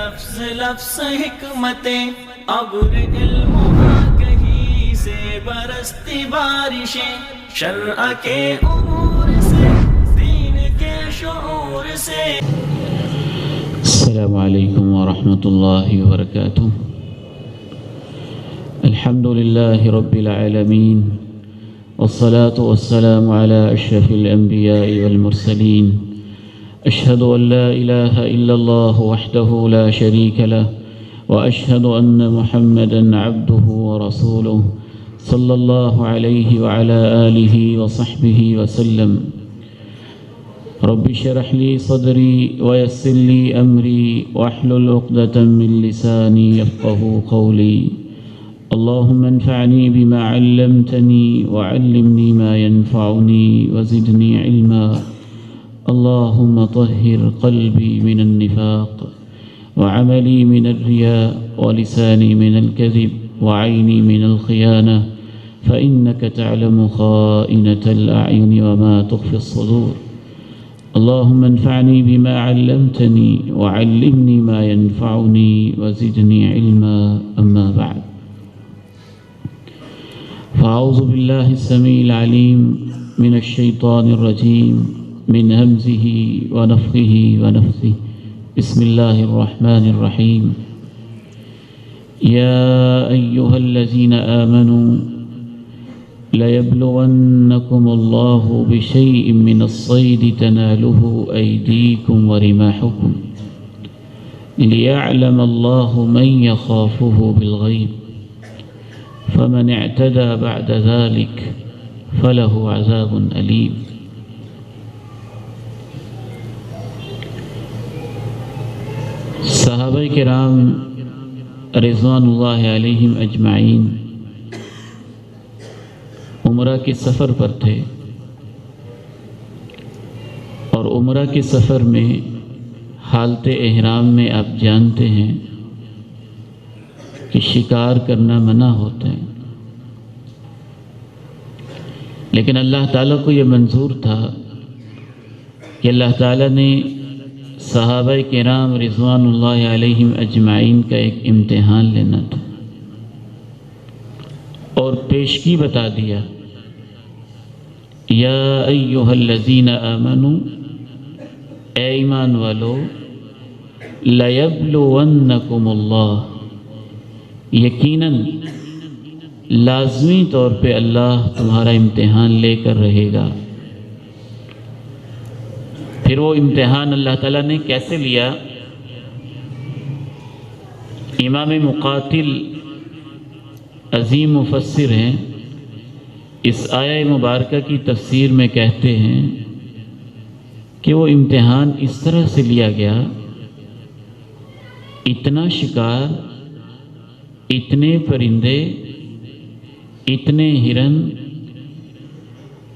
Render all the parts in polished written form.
لفظ لفظ حکمتیں ابر علم کہیں سے برستی بارشیں شرع کے امور سے دین کے شعور سے. السلام علیکم ورحمۃ اللہ وبرکاتہ. الحمد للہ رب العالمین والصلاة والسلام على أشرف الأنبياء والمرسلين. أشهد أن لا إله إلا الله وحده لا شريك له وأشهد أن محمدًا عبده ورسوله صلى الله عليه وعلى آله وصحبه وسلم. رب اشرح لي صدري ويسر لي أمري واحلل عقدة من لساني يفقهوا قولي. اللهم انفعني بما علمتني وعلمني ما ينفعني وزدني علما. اللهم طهر قلبي من النفاق وعملي من الرياء ولساني من الكذب وعيني من الخيانة فإنك تعلم خائنة الأعين وما تخفي الصدور. اللهم انفعني بما علمتني وعلمني ما ينفعني وزدني علما. أما بعد، فأعوذ بالله السميع العليم من الشيطان الرجيم من همزه ونفخه ونفثه. بسم الله الرحمن الرحيم. يا أيها الذين آمنوا ليبلونكم الله بشيء من الصيد تناله أيديكم ورماحكم ليعلم الله من يخافه بالغيب فمن اعتدى بعد ذلك فله عذاب أليم. صحابہ کرام رضوان اللہ علیہم اجمعین عمرہ کے سفر پر تھے، اور عمرہ کے سفر میں حالت احرام میں آپ جانتے ہیں کہ شکار کرنا منع ہوتا ہے، لیکن اللہ تعالیٰ کو یہ منظور تھا کہ اللہ تعالیٰ نے صحابہ کرام رضوان اللہ علیہم اجمعین کا ایک امتحان لینا تھا، اور پیشگی بتا دیا. یا ایہا الذین آمنوا، اے ایمان والو، لیبلونکم اللہ، یقیناً لازمی طور پہ اللہ تمہارا امتحان لے کر رہے گا. پھر وہ امتحان اللہ تعالیٰ نے کیسے لیا؟ امام مقاتل عظیم مفسر ہیں، اس آیہ مبارکہ کی تفسیر میں کہتے ہیں کہ وہ امتحان اس طرح سے لیا گیا، اتنا شکار، اتنے پرندے، اتنے ہرن،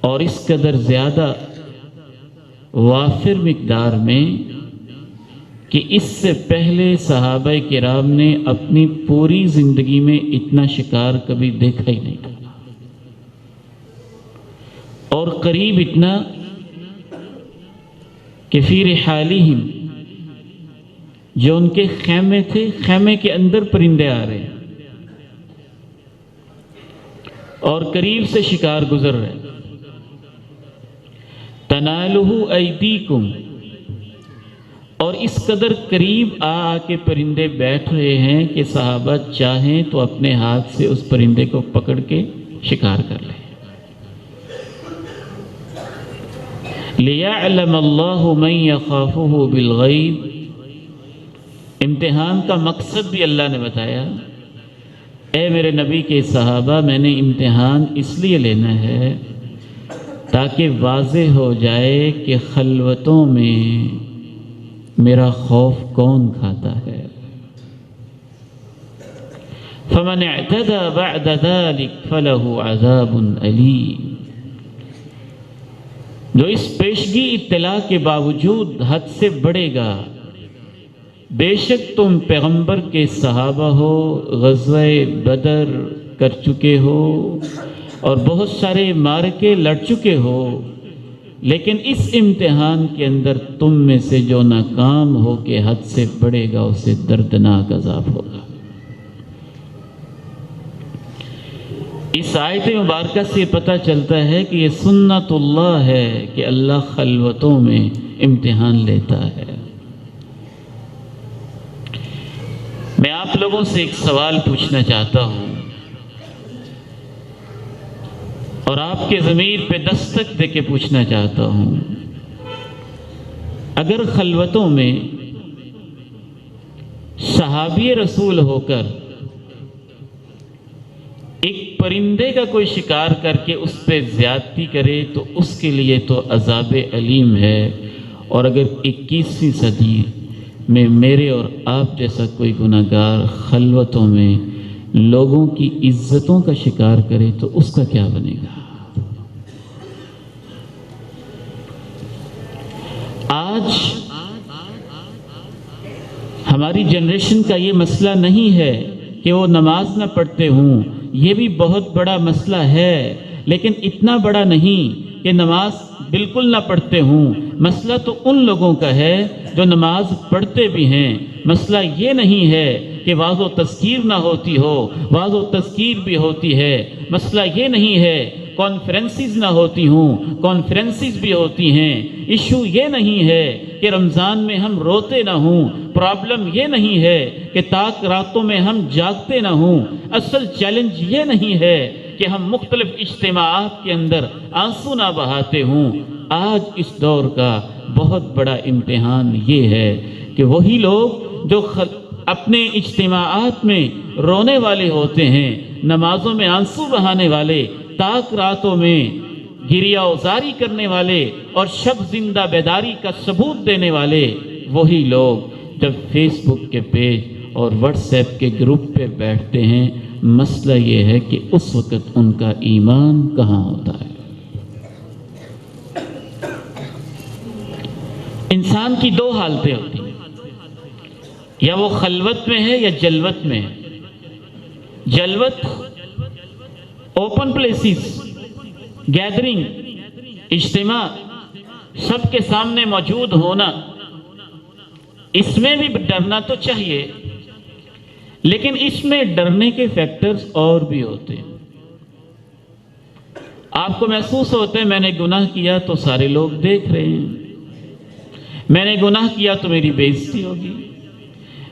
اور اس قدر زیادہ وافر مقدار میں کہ اس سے پہلے صحابہ کرام نے اپنی پوری زندگی میں اتنا شکار کبھی دیکھا ہی نہیں تھا، اور قریب اتنا کہ فی رحالہم، جو ان کے خیمے تھے، خیمے کے اندر پرندے آ رہے ہیں اور قریب سے شکار گزر رہے. تنالہ ایدیکم، اور اس قدر قریب آ کے پرندے بیٹھ رہے ہیں کہ صحابہ چاہیں تو اپنے ہاتھ سے اس پرندے کو پکڑ کے شکار کر لیں. لِيَعْلَمَ اللَّهُ مَن يَخَافُهُ بِالْغَيْبِ، امتحان کا مقصد بھی اللہ نے بتایا. اے میرے نبی کے صحابہ، میں نے امتحان اس لیے لینا ہے تاکہ واضح ہو جائے کہ خلوتوں میں میرا خوف کون کھاتا ہے. فَمَنِ اعْتَدَى بَعْدَ ذَلِكَ فَلَهُ عَذَابٌ أَلِيمٌ، جو اس پیشگی اطلاع کے باوجود حد سے بڑھے گا. بے شک تم پیغمبر کے صحابہ ہو، غزوہ بدر کر چکے ہو اور بہت سارے معرکے لڑ چکے ہو، لیکن اس امتحان کے اندر تم میں سے جو ناکام ہو کے حد سے بڑھے گا اسے دردناک عذاب ہوگا۔ اس آیت مبارکہ سے پتہ چلتا ہے کہ یہ سنت اللہ ہے کہ اللہ خلوتوں میں امتحان لیتا ہے۔ میں آپ لوگوں سے ایک سوال پوچھنا چاہتا ہوں اور آپ کے ضمیر پہ دستک دے کے پوچھنا چاہتا ہوں، اگر خلوتوں میں صحابی رسول ہو کر ایک پرندے کا کوئی شکار کر کے اس پہ زیادتی کرے تو اس کے لیے تو عذاب علیم ہے، اور اگر 21ویں صدی میں میرے اور آپ جیسا کوئی گناہگار خلوتوں میں لوگوں کی عزتوں کا شکار کرے تو اس کا کیا بنے گا؟ آج ہماری جنریشن کا یہ مسئلہ نہیں ہے کہ وہ نماز نہ پڑھتے ہوں، یہ بھی بہت بڑا مسئلہ ہے، لیکن اتنا بڑا نہیں کہ نماز بالکل نہ پڑھتے ہوں۔ مسئلہ تو ان لوگوں کا ہے جو نماز پڑھتے بھی ہیں۔ مسئلہ یہ نہیں ہے کہ واعظ و تذکیر نہ ہوتی ہو، واعظ و تذکیر بھی ہوتی ہے۔ مسئلہ یہ نہیں ہے کانفرنسز نہ ہوتی ہوں، کانفرنسز بھی ہوتی ہیں۔ ایشو یہ نہیں ہے کہ رمضان میں ہم روتے نہ ہوں، پرابلم یہ نہیں ہے کہ تاک راتوں میں ہم جاگتے نہ ہوں۔ اصل چیلنج یہ نہیں ہے کہ ہم مختلف اجتماعات کے اندر آنسو نہ بہاتے ہوں۔ آج اس دور کا بہت بڑا امتحان یہ ہے کہ وہی لوگ جو اپنے اجتماعات میں رونے والے ہوتے ہیں، نمازوں میں آنسو بہانے والے، تاک راتوں میں گریہ وزاری کرنے والے اور شب زندہ بیداری کا ثبوت دینے والے، وہی لوگ جب فیس بک کے پیج اور واٹس ایپ کے گروپ پہ بیٹھتے ہیں، مسئلہ یہ ہے کہ اس وقت ان کا ایمان کہاں ہوتا ہے۔ انسان کی دو حالتیں ہوتی ہیں، یا وہ خلوت میں ہے یا جلوت میں ہے۔ جلوت اوپن پلیسز، گیدرنگ، اجتماع، سب کے سامنے موجود ہونا، اس میں بھی ڈرنا تو چاہیے، لیکن اس میں ڈرنے کے فیکٹرز اور بھی ہوتے ہیں۔ آپ کو محسوس ہوتا ہے میں نے گناہ کیا تو سارے لوگ دیکھ رہے ہیں، میں نے گناہ کیا تو میری بے عزتی ہوگی،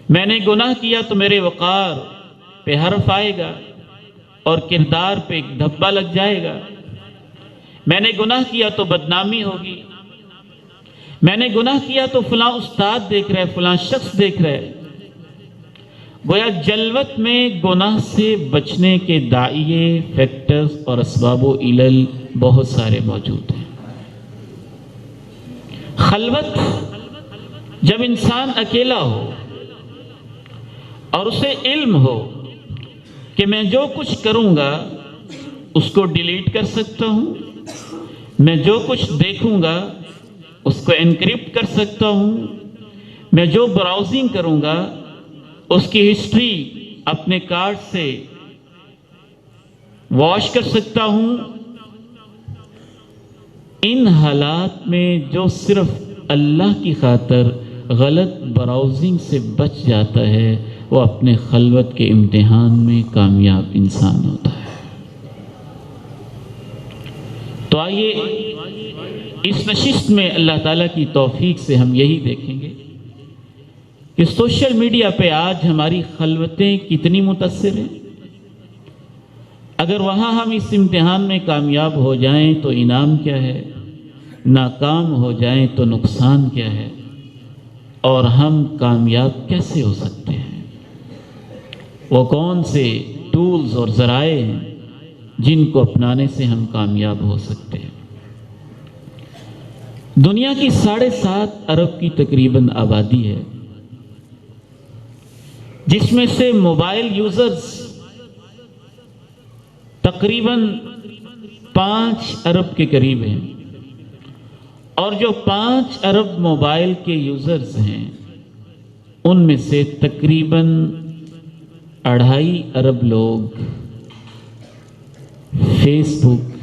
میں نے گناہ کیا تو میرے وقار پہ حرف آئے گا اور کردار پہ ایک دھبا لگ جائے گا، میں نے گناہ کیا تو بدنامی ہوگی، میں نے گناہ کیا تو فلاں استاد دیکھ رہا ہے، فلاں شخص دیکھ رہا ہے۔ گویا جلوت میں گناہ سے بچنے کے داعیے، فیکٹرز اور اسباب و علل بہت سارے موجود ہیں۔ خلوت جب انسان اکیلا ہو اور اسے علم ہو کہ میں جو کچھ کروں گا اس کو ڈیلیٹ کر سکتا ہوں، میں جو کچھ دیکھوں گا اس کو انکرپٹ کر سکتا ہوں، میں جو براؤزنگ کروں گا اس کی ہسٹری اپنے کارڈ سے واش کر سکتا ہوں۔ ان حالات میں جو صرف اللہ کی خاطر غلط براؤزنگ سے بچ جاتا ہے وہ اپنے خلوت کے امتحان میں کامیاب انسان ہوتا ہے۔ تو آئیے اس نشست میں اللہ تعالیٰ کی توفیق سے ہم یہی دیکھیں گے کہ سوشل میڈیا پہ آج ہماری خلوتیں کتنی متاثر ہیں۔ اگر وہاں ہم اس امتحان میں کامیاب ہو جائیں تو انعام کیا ہے، ناکام ہو جائیں تو نقصان کیا ہے، اور ہم کامیاب کیسے ہو سکتے ہیں، وہ کون سے ٹولز اور ذرائع ہیں جن کو اپنانے سے ہم کامیاب ہو سکتے ہیں۔ دنیا کی 7.5 ارب کی تقریباً آبادی ہے، جس میں سے موبائل یوزرز تقریباً 5 ارب کے قریب ہیں، اور جو 5 ارب موبائل کے یوزرز ہیں ان میں سے تقریباً 2.5 ارب لوگ فیس بک،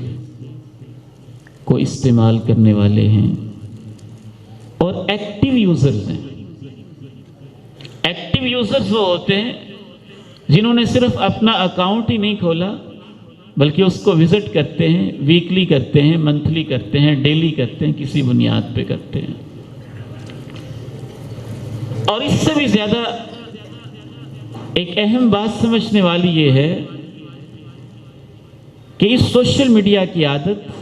کو استعمال کرنے والے ہیں اور ایکٹیو یوزرز ہیں۔ ایکٹیو یوزرز وہ ہوتے ہیں جنہوں نے صرف اپنا اکاؤنٹ ہی نہیں کھولا بلکہ اس کو وزٹ کرتے ہیں، ویکلی کرتے ہیں، منتھلی کرتے ہیں، ڈیلی کرتے ہیں، کسی بنیاد پہ کرتے ہیں۔ اور اس سے بھی زیادہ ایک اہم بات سمجھنے والی یہ ہے کہ اس سوشل میڈیا کی عادت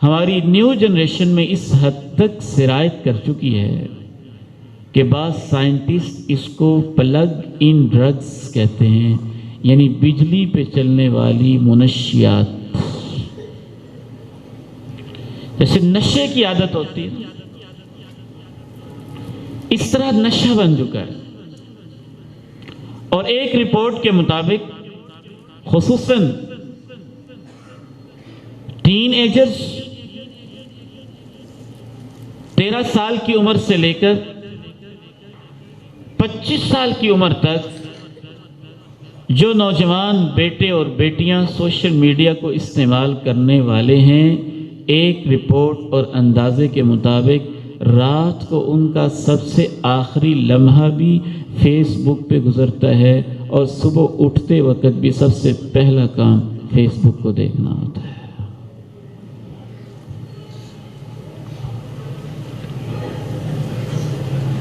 ہماری نیو جنریشن میں اس حد تک سرایت کر چکی ہے کہ بعض سائنٹسٹ اس کو پلگ ان ڈرگز کہتے ہیں، یعنی بجلی پہ چلنے والی منشیات، جیسے نشے کی عادت ہوتی ہے اس طرح نشہ بن چکا ہے۔ اور ایک رپورٹ کے مطابق خصوصاً ٹین ایجرز 13 سال کی عمر سے لے کر 25 سال کی عمر تک جو نوجوان بیٹے اور بیٹیاں سوشل میڈیا کو استعمال کرنے والے ہیں، ایک رپورٹ اور اندازے کے مطابق رات کو ان کا سب سے آخری لمحہ بھی فیس بک پہ گزرتا ہے اور صبح اٹھتے وقت بھی سب سے پہلا کام فیس بک کو دیکھنا ہوتا ہے۔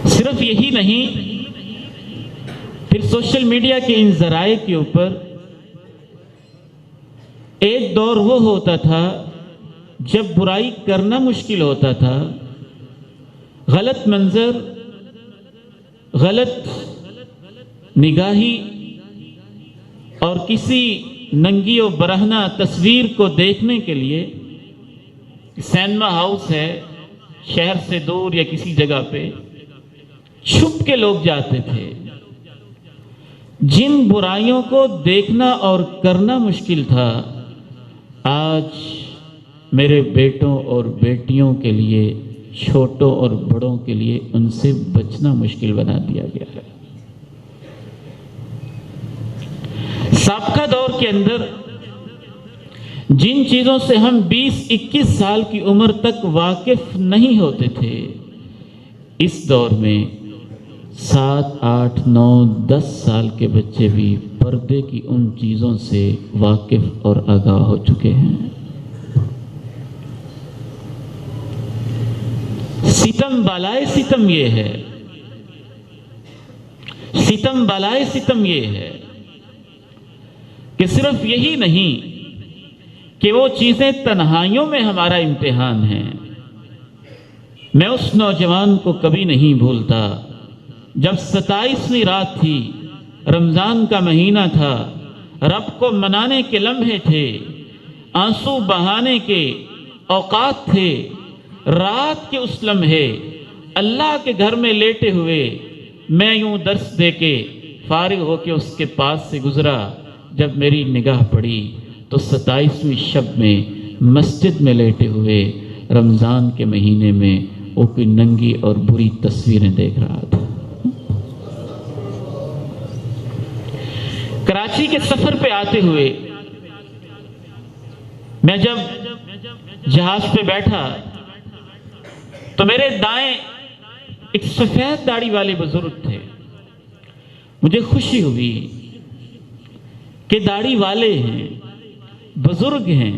صرف یہی نہیں، پھر سوشل میڈیا کے ان ذرائع کے اوپر ایک دور وہ ہوتا تھا جب برائی کرنا مشکل ہوتا تھا، غلط منظر، غلط نگاہی اور کسی ننگی و برہنہ تصویر کو دیکھنے کے لیے سینما ہاؤس ہے شہر سے دور یا کسی جگہ پہ چھپ کے لوگ جاتے تھے۔ جن برائیوں کو دیکھنا اور کرنا مشکل تھا، آج میرے بیٹوں اور بیٹیوں کے لیے، چھوٹوں اور بڑوں کے لیے ان سے بچنا مشکل بنا دیا گیا ہے۔ سابقہ دور کے اندر جن چیزوں سے ہم 20-21 سال کی عمر تک واقف نہیں ہوتے تھے، اس دور میں 7, 8, 9, 10 سال کے بچے بھی پردے کی ان چیزوں سے واقف اور آگاہ ہو چکے ہیں۔ ستم بالائے ستم یہ ہے، ستم بالائے ستم یہ ہے کہ صرف یہی نہیں کہ وہ چیزیں تنہائیوں میں ہمارا امتحان ہیں۔ میں اس نوجوان کو کبھی نہیں بھولتا جب 27ویں رات تھی، رمضان کا مہینہ تھا، رب کو منانے کے لمحے تھے، آنسو بہانے کے اوقات تھے، رات کے اس لمحے اللہ کے گھر میں لیٹے ہوئے میں یوں درس دے کے فارغ ہو کے اس کے پاس سے گزرا، جب میری نگاہ پڑی تو 27ویں شب میں مسجد میں لیٹے ہوئے رمضان کے مہینے میں وہ کوئی ننگی اور بری تصویریں دیکھ رہا تھا۔ کراچی کے سفر پہ آتے ہوئے میں جب جہاز پہ بیٹھا تو میرے دائیں ایک سفید داڑھی والے بزرگ تھے۔ مجھے خوشی ہوئی کہ داڑھی والے ہیں، بزرگ ہیں،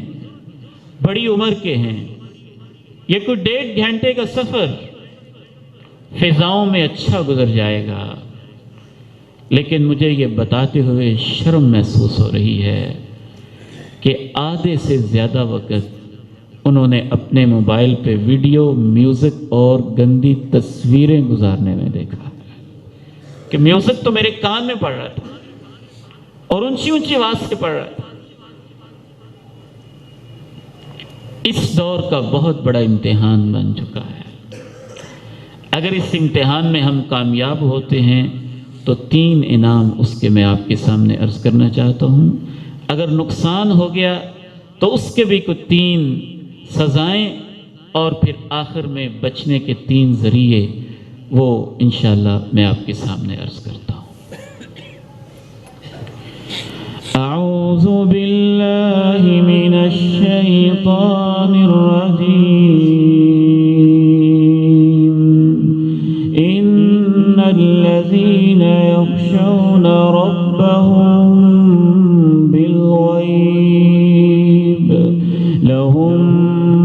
بڑی عمر کے ہیں، یہ کوئی 1.5 گھنٹے کا سفر فضاؤں میں اچھا گزر جائے گا، لیکن مجھے یہ بتاتے ہوئے شرم محسوس ہو رہی ہے کہ آدھے سے زیادہ وقت انہوں نے اپنے موبائل پہ ویڈیو، میوزک اور گندی تصویریں گزارنے میں دیکھا کہ میوزک تو میرے کان میں پڑ رہا تھا اور اونچی اونچی آواز سے پڑ رہا تھا۔ اس دور کا بہت بڑا امتحان بن چکا ہے۔ اگر اس امتحان میں ہم کامیاب ہوتے ہیں تو 3 انعام اس کے میں آپ کے سامنے عرض کرنا چاہتا ہوں۔ اگر نقصان ہو گیا تو اس کے بھی کوئی 3 سزائیں اور پھر آخر میں بچنے کے 3 ذریعے، وہ انشاءاللہ میں آپ کے سامنے عرض کرتا ہوں۔ أعوذ بالله من الشيطان الرجيم إن الذين يخشون ربهم بالغيب لهم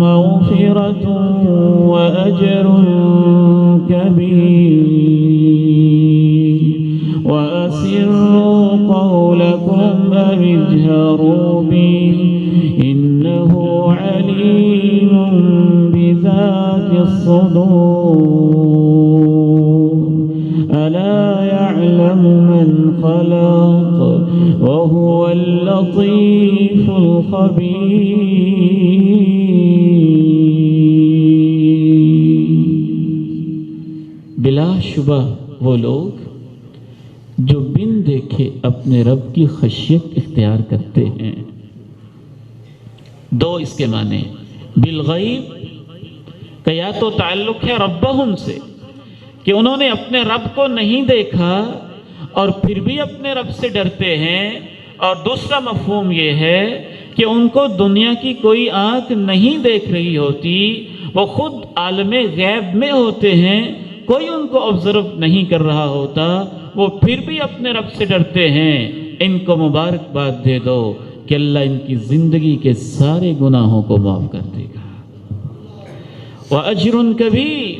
مغفرة وأجر كبير وأسروا قولكم أو اجهروا به إنه عليم بذات الصدور ألا يعلم من خلق وهو اللطيف الخبير۔ بلا شبہ وہ لوگ جو بن دیکھے اپنے رب کی خشیت اختیار کرتے ہیں۔ دو اس کے معنی، بالغیب کہ یا تو تعلق ہے ربہم سے کہ انہوں نے اپنے رب کو نہیں دیکھا اور پھر بھی اپنے رب سے ڈرتے ہیں، اور دوسرا مفہوم یہ ہے کہ ان کو دنیا کی کوئی آنکھ نہیں دیکھ رہی ہوتی، وہ خود عالم غیب میں ہوتے ہیں، کوئی ان کو آبزرو نہیں کر رہا ہوتا، وہ پھر بھی اپنے رب سے ڈرتے ہیں۔ ان کو مبارکباد دے دو کہ اللہ ان کی زندگی کے سارے گناہوں کو معاف کر دے گا۔ وَأَجْرٌ كَبِيرٌ،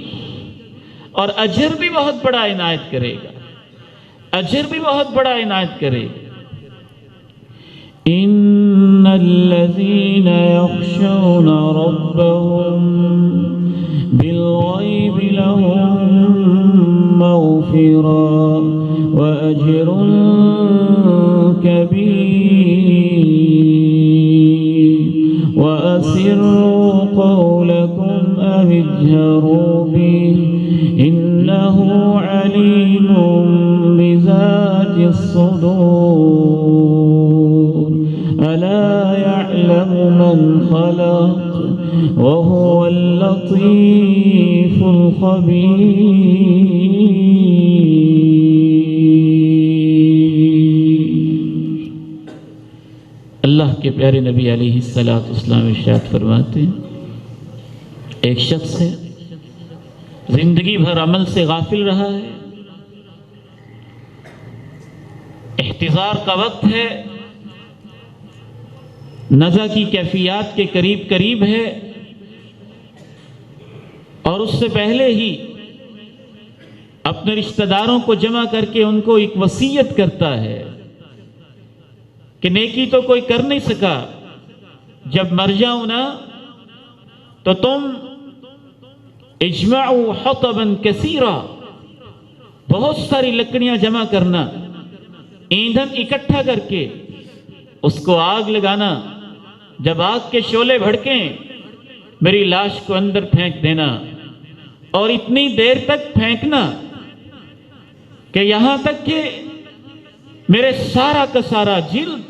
اور اجر بھی بہت بڑا عنایت کرے گا، اجر بھی بہت بڑا عنایت کرے گا۔ إِنَّ الَّذِينَ يَخْشَوْنَ رَبَّهُم بِالْغَيْبِ لَهُم مَّغْفِرَةٌ وَأَجْرٌ كَبِيرٌ وَأَسِرُّوا قَوْلَكُمْ أَوِ اجْهَرُوا بِهِ إِنَّهُ عَلِيمٌ بِذَاتِ الصُّدُورِ أَلَا يَعْلَمُ مَنْ خَلَقَ وَهُوَ اللَّطِيفُ الخبیر۔ اللہ کے پیارے نبی علیہ السلام ارشاد فرماتے ہیں، ایک شخص ہے زندگی بھر عمل سے غافل رہا ہے، احتضار کا وقت ہے، نزع کی کیفیات کے قریب ہے، اور اس سے پہلے ہی اپنے رشتہ داروں کو جمع کر کے ان کو ایک وصیت کرتا ہے کہ نیکی تو کوئی کر نہیں سکا، جب مر جاؤں نا تو تم اجمعوا حطبا کثیرا، بہت ساری لکڑیاں جمع کرنا، ایندھن اکٹھا کر کے اس کو آگ لگانا، جب آگ کے شعلے بھڑکیں میری لاش کو اندر پھینک دینا، اور اتنی دیر تک پھینکنا کہ یہاں تک کہ میرے سارا کا سارا جلد،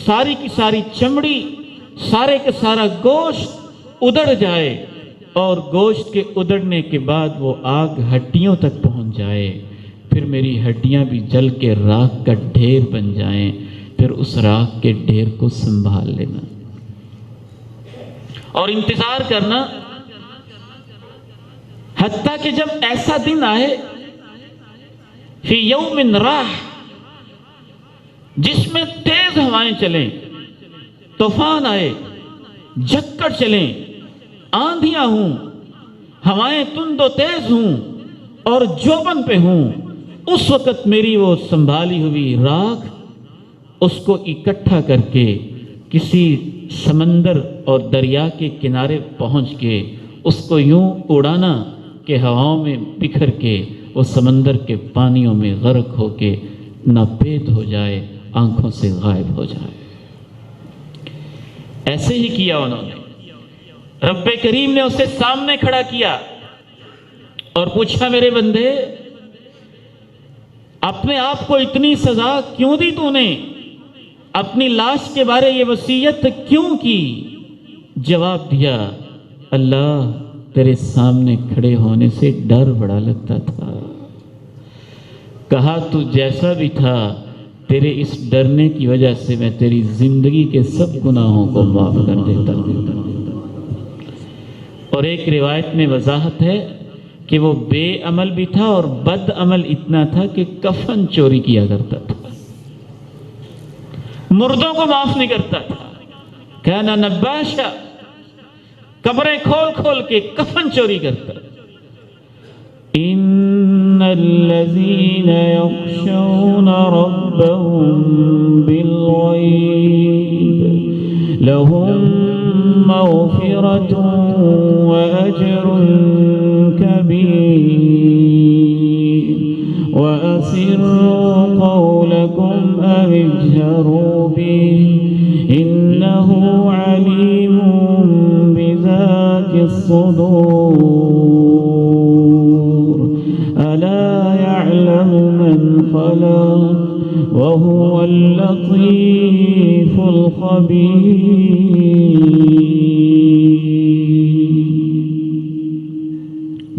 ساری کی ساری چمڑی، سارے کا سارا گوشت ادڑ جائے، اور گوشت کے ادڑنے کے بعد وہ آگ ہڈیوں تک پہنچ جائے، پھر میری ہڈیاں بھی جل کے راکھ کا ڈھیر بن جائیں، پھر اس راکھ کے ڈھیر کو سنبھال لینا اور انتظار کرنا، حتیٰ کہ جب ایسا دن آئے فی یوم راہ، جس میں تیز ہوائیں چلیں، طوفان آئے، جھکڑ چلیں، آندھیاں ہوں، ہوائیں تند و تیز ہوں اور جوبن پہ ہوں، اس وقت میری وہ سنبھالی ہوئی راکھ اس کو اکٹھا کر کے کسی سمندر اور دریا کے کنارے پہنچ کے اس کو یوں اڑانا کہ ہواؤں میں بکھر کے وہ سمندر کے پانیوں میں غرق ہو کے ناپید ہو جائے، آنکھوں سے غائب ہو جائے۔ ایسے ہی کیا انہوں نے، رب کریم نے اسے سامنے کھڑا کیا اور پوچھا، میرے بندے اپنے آپ کو اتنی سزا کیوں دی تو نے؟ اپنی لاش کے بارے یہ وصیت کیوں کی؟ جواب دیا، اللہ تیرے سامنے کھڑے ہونے سے ڈر بڑا لگتا تھا۔ کہا تو جیسا بھی تھا تیرے اس ڈرنے کی وجہ سے میں تیری زندگی کے سب گناہوں کو معاف کر دیتا ہوں۔ اور ایک روایت میں وضاحت ہے کہ وہ بے عمل بھی تھا اور بد عمل اتنا تھا کہ کفن چوری کیا کرتا تھا، مردوں کو معاف نہیں کرتا تھا، کانا نباشا، قبریں کھول کھول کے کفن چوری کرتا۔ ان الذين يخشون ربهم بالغيب لهم مغفرة وأجر كبير وأسروا قولكم أو اجهروا به إنه عليم بذات الصدور ألا يعلم من خلق وهو اللطيف الخبير۔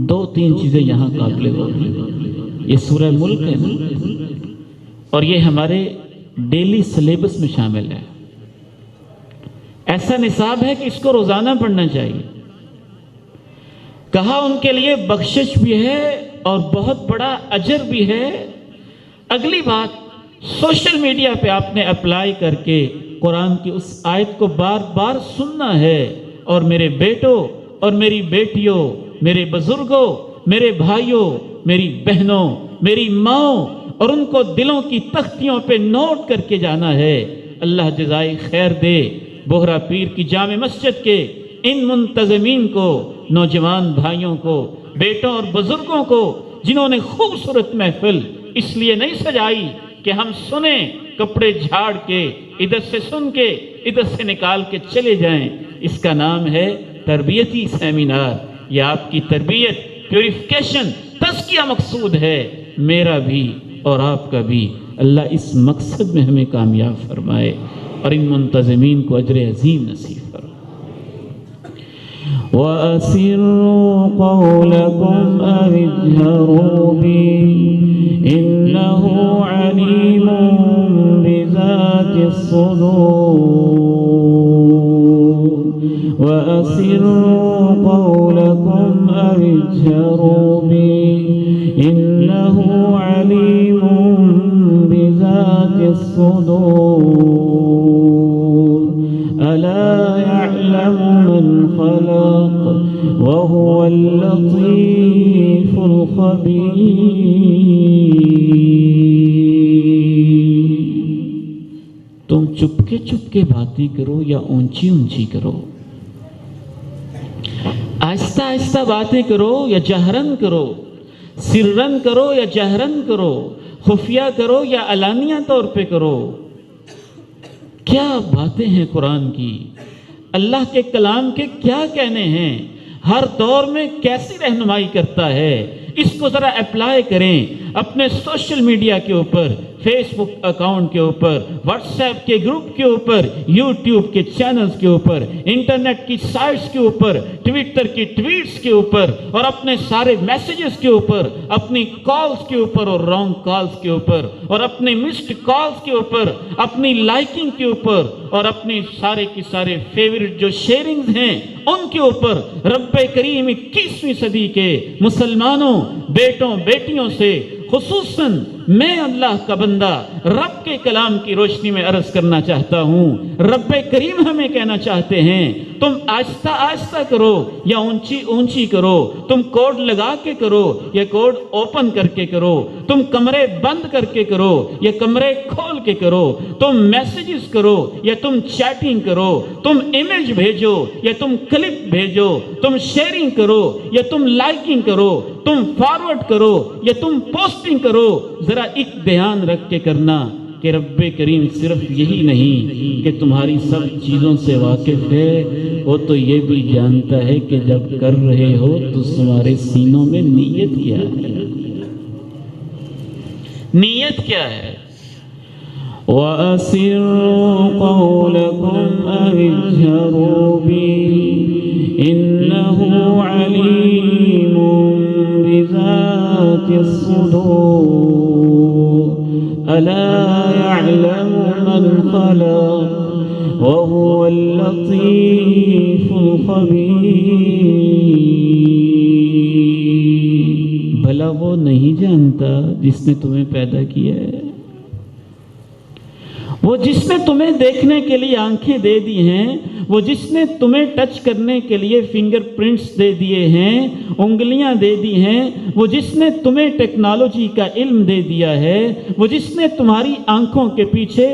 دو تین چیزیں یہاں قابل غور ہیں۔ یہ سورہ ملک ہے نا، اور یہ ہمارے ڈیلی سلیبس میں شامل ہے۔ ایسا نصاب ہے کہ اس کو روزانہ پڑھنا چاہیے۔ کہا ان کے لیے بخشش بھی ہے اور بہت بڑا اجر بھی ہے۔ اگلی بات، سوشل میڈیا پہ آپ نے اپلائی کر کے قرآن کی اس آیت کو بار بار سننا ہے، اور میرے بیٹوں اور میری بیٹیوں، میرے بزرگوں، میرے بھائیوں، میری بہنوں، میری ماؤں، اور ان کو دلوں کی تختیوں پہ نوٹ کر کے جانا ہے۔ اللہ جزائے خیر دے بہرا پیر کی جامع مسجد کے ان منتظمین کو، نوجوان بھائیوں کو، بیٹوں اور بزرگوں کو، جنہوں نے خوبصورت محفل اس لیے نہیں سجائی کہ ہم سنیں، کپڑے جھاڑ کے ادھر سے سن کے ادھر سے نکال کے چلے جائیں۔ اس کا نام ہے تربیتی سیمینار۔ یہ آپ کی تربیت، پیوریفیکیشن، تزکیہ مقصود ہے، میرا بھی اور آپ کا بھی۔ اللہ اس مقصد میں ہمیں کامیاب فرمائے اور ان منتظمین کو اجر عظیم نصیب فرمائے۔ وَأَسِرُّوا قَوْلَكُمْ أَوِ اجْهَرُوا بِهِ إِنَّهُ عَلِيمٌ بِذَاتِ الصُّدُورِ وَأَسِرُّوا قَوْلَكُمْ أَوِ اجْهَرُوا بِهِ إِنَّهُ عَلِيمٌ بِذَاتِ الصُّدُورِ أَلَا يَعْلَمُ مَنْ خَلَقَ وَهُوَ اللَّطِيفُ الْخَبِيرُ۔ تم چپکے چپکے باتیں کرو یا اونچی اونچی کرو، آہستہ آہستہ باتیں کرو یا جہرن کرو، سرن کرو یا جہرن کرو، خفیہ کرو یا علانیہ طور پہ کرو، کیا باتیں ہیں قرآن کی، اللہ کے کلام کے کیا کہنے ہیں، ہر دور میں کیسی رہنمائی کرتا ہے۔ اس کو ذرا اپلائی کریں اپنے سوشل میڈیا کے اوپر، فیس بک اکاؤنٹ کے اوپر، واٹس ایپ کے گروپ کے اوپر، یوٹیوب کے چینلز کے اوپر، انٹرنیٹ کی سائٹس کے اوپر، ٹویٹر کی ٹویٹس کے اوپر، اور اپنے سارے میسیجز کے اوپر، اپنی کالز کے اوپر اور رانگ کالز کے اوپر، اور اپنے مسڈ کالز کے اوپر، اپنی لائکنگ کے اوپر، اور اپنی سارے کی سارے فیورٹ جو شیئرنگز ہیں ان کے اوپر رب کریم 21ویں صدی کے مسلمانوں، بیٹوں بیٹیوں سے خصوصاً میں اللہ کا بندہ رب کے کلام کی روشنی میں عرض کرنا چاہتا ہوں، رب کریم ہمیں کہنا چاہتے ہیں تم آہستہ آہستہ کرو یا اونچی اونچی کرو، تم کوڈ لگا کے کرو یا کوڈ اوپن کر کے کرو، تم کمرے بند کر کے کرو یا کمرے کھول کے کرو، تم میسیجز کرو یا تم چیٹنگ کرو، تم امیج بھیجو یا تم کلپ بھیجو، تم شیئرنگ کرو یا تم لائکنگ کرو، تم فارورڈ کرو یا تم پوسٹنگ کرو، ذرا ایک دھیان رکھ کے کرنا کہ رب کریم صرف یہی نہیں کہ تمہاری سب چیزوں سے واقف ہے، وہ تو یہ بھی جانتا ہے کہ جب کر رہے ہو تو تمہارے سینوں میں نیت کیا ہے، نیت کیا ہے۔ وَأَسِرُّوا قَوْلَكُمْ أَوِ اجْهَرُوا بِهِ إِنَّهُ عَلِيمٌ بِذَاتِ الصُّدُورِ ألا يعلم من خلق وهو اللطيف الخبير۔ بھلا وہ نہیں جانتا جس نے تمہیں پیدا کیا ہے، وہ جس نے تمہیں دیکھنے کے لیے آنکھیں دے دی ہیں، وہ جس نے تمہیں ٹچ کرنے کے لیے فنگر پرنٹس دے دیے ہیں، انگلیاں دے دی ہیں، وہ جس نے تمہیں ٹیکنالوجی کا علم دے دیا ہے، وہ جس نے تمہاری آنکھوں کے پیچھے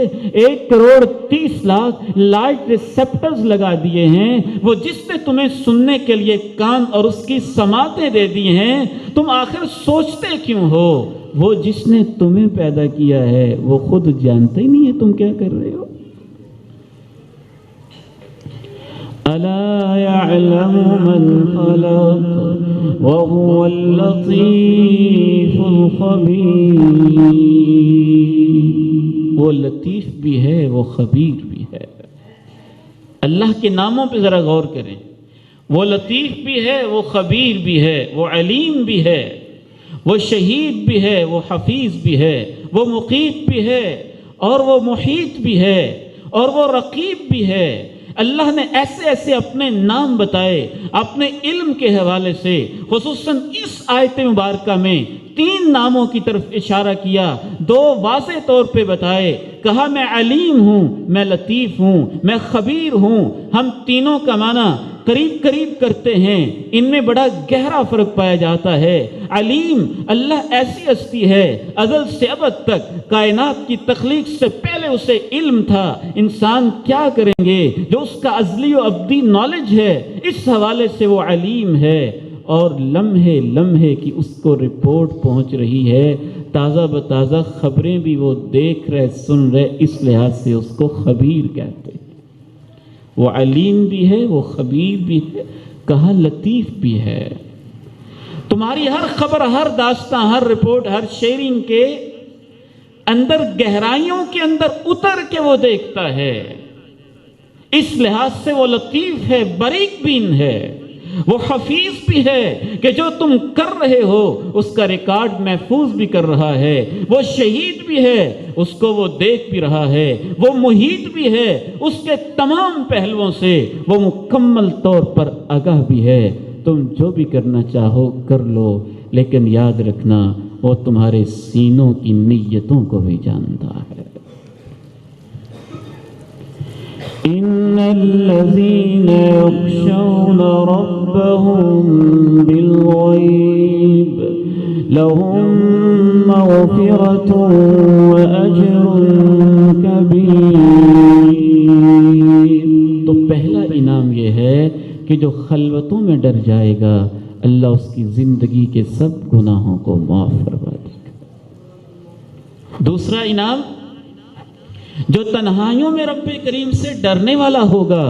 1,30,00,000 لائٹ ریسیپٹرز لگا دیے ہیں، وہ جس نے تمہیں سننے کے لیے کان اور اس کی سماعتیں دے دی ہیں، تم آخر سوچتے کیوں ہو؟ وہ جس نے تمہیں پیدا کیا ہے وہ خود جانتا ہی نہیں ہے تم کیا کر رہے ہو۔ ألا يعلم من خلق وهو اللطيف الخبير۔ وہ لطیف بھی ہے، وہ خبیر بھی ہے۔ اللہ کے ناموں پہ ذرا غور کریں، وہ لطیف بھی ہے، وہ خبیر بھی ہے، وہ علیم بھی ہے، وہ شہید بھی ہے، وہ حفیظ بھی ہے، وہ مقیت بھی ہے اور وہ محیط بھی ہے اور وہ رقیب بھی ہے۔ اللہ نے ایسے ایسے اپنے نام بتائے اپنے علم کے حوالے سے، خصوصاً اس آیت مبارکہ میں 3 ناموں کی طرف اشارہ کیا، 2 واضح طور پہ بتائے، کہا میں علیم ہوں، میں لطیف ہوں، میں خبیر ہوں۔ ہم تینوں کا معنی قریب قریب کرتے ہیں، ان میں بڑا گہرا فرق پایا جاتا ہے۔ علیم، اللہ ایسی ہستی ہے ازل سے ابد تک، کائنات کی تخلیق سے پہلے اسے علم تھا انسان کیا کریں گے، جو اس کا ازلی و ابدی نالج ہے، اس حوالے سے وہ علیم ہے، اور لمحے لمحے کی اس کو رپورٹ پہنچ رہی ہے، تازہ بتازہ خبریں بھی وہ دیکھ رہے سن رہے، اس لحاظ سے اس کو خبیر کہتے ہیں۔ وہ علیم بھی ہے، وہ خبیر بھی ہے، کہا لطیف بھی ہے۔ تمہاری ہر خبر، ہر داستان، ہر رپورٹ، ہر شیئرنگ کے اندر گہرائیوں کے اندر اتر کے وہ دیکھتا ہے، اس لحاظ سے وہ لطیف ہے، باریک بین ہے، وہ حفیظ بھی ہے کہ جو تم کر رہے ہو اس کا ریکارڈ محفوظ بھی کر رہا ہے، وہ شہید بھی ہے، اس کو وہ دیکھ بھی رہا ہے، وہ محیط بھی ہے، اس کے تمام پہلوؤں سے وہ مکمل طور پر آگاہ بھی ہے۔ تم جو بھی کرنا چاہو کر لو، لیکن یاد رکھنا وہ تمہارے سینوں کی نیتوں کو بھی جانتا ہے۔ إن الذين يخشون ربهم بالغيب لهم مغفرة وأجر كبير۔ تو پہلا انعام یہ ہے کہ جو خلوتوں میں ڈر جائے گا اللہ اس کی زندگی کے سب گناہوں کو معاف فرما دے گا۔ دوسرا انعام، جو تنہائیوں میں رب کریم سے ڈرنے والا ہوگا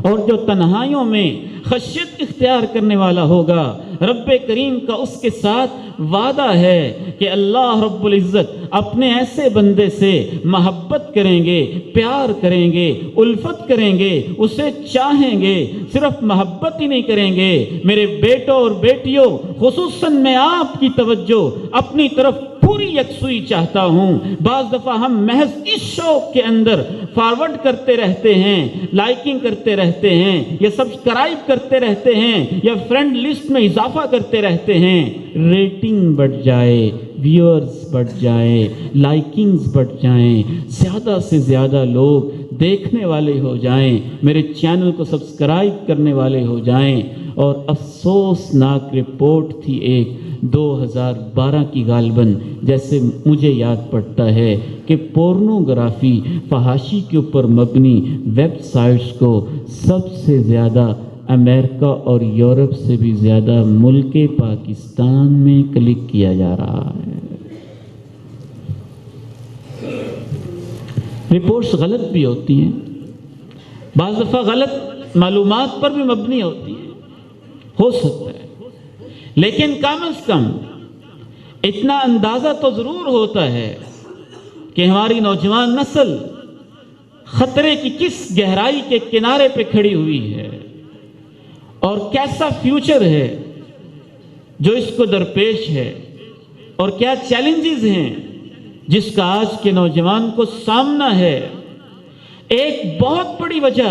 اور جو تنہائیوں میں خشیت اختیار کرنے والا ہوگا، رب کریم کا اس کے ساتھ وعدہ ہے کہ اللہ رب العزت اپنے ایسے بندے سے محبت کریں گے، پیار کریں گے، الفت کریں گے، اسے چاہیں گے، صرف محبت ہی نہیں کریں گے۔ میرے بیٹوں اور بیٹیوں، خصوصاً میں آپ کی توجہ اپنی طرف پوری یکسوئی چاہتا ہوں۔ بعض دفعہ ہم محض اس شوق کے اندر فارورڈ کرتے رہتے ہیں، لائکنگ کرتے رہتے ہیں، یا سبسکرائب کرتے رہتے ہیں، یا فرینڈ لسٹ میں اضافہ کرتے رہتے ہیں، ریٹنگ بڑھ جائے، ویورز بڑھ جائیں، لائکنگز بڑھ جائیں، زیادہ سے زیادہ لوگ دیکھنے والے ہو جائیں، میرے چینل کو سبسکرائب کرنے والے ہو جائیں۔ اور افسوسناک رپورٹ تھی ایک 2012 کی غالباً، جیسے مجھے یاد پڑتا ہے کہ پورنوگرافی، فحاشی کے اوپر مبنی ویب سائٹس کو سب سے زیادہ امریکہ اور یورپ سے بھی زیادہ ملک پاکستان میں کلک کیا جا رہا ہے۔ رپورٹس غلط بھی ہوتی ہیں، بعض دفعہ غلط معلومات پر بھی مبنی ہوتی ہیں، ہو سکتا ہے، لیکن کم از کم اتنا اندازہ تو ضرور ہوتا ہے کہ ہماری نوجوان نسل خطرے کی کس گہرائی کے کنارے پہ کھڑی ہوئی ہے اور کیسا فیوچر ہے جو اس کو درپیش ہے، اور کیا چیلنجز ہیں جس کا آج کے نوجوان کو سامنا ہے، ایک بہت بڑی وجہ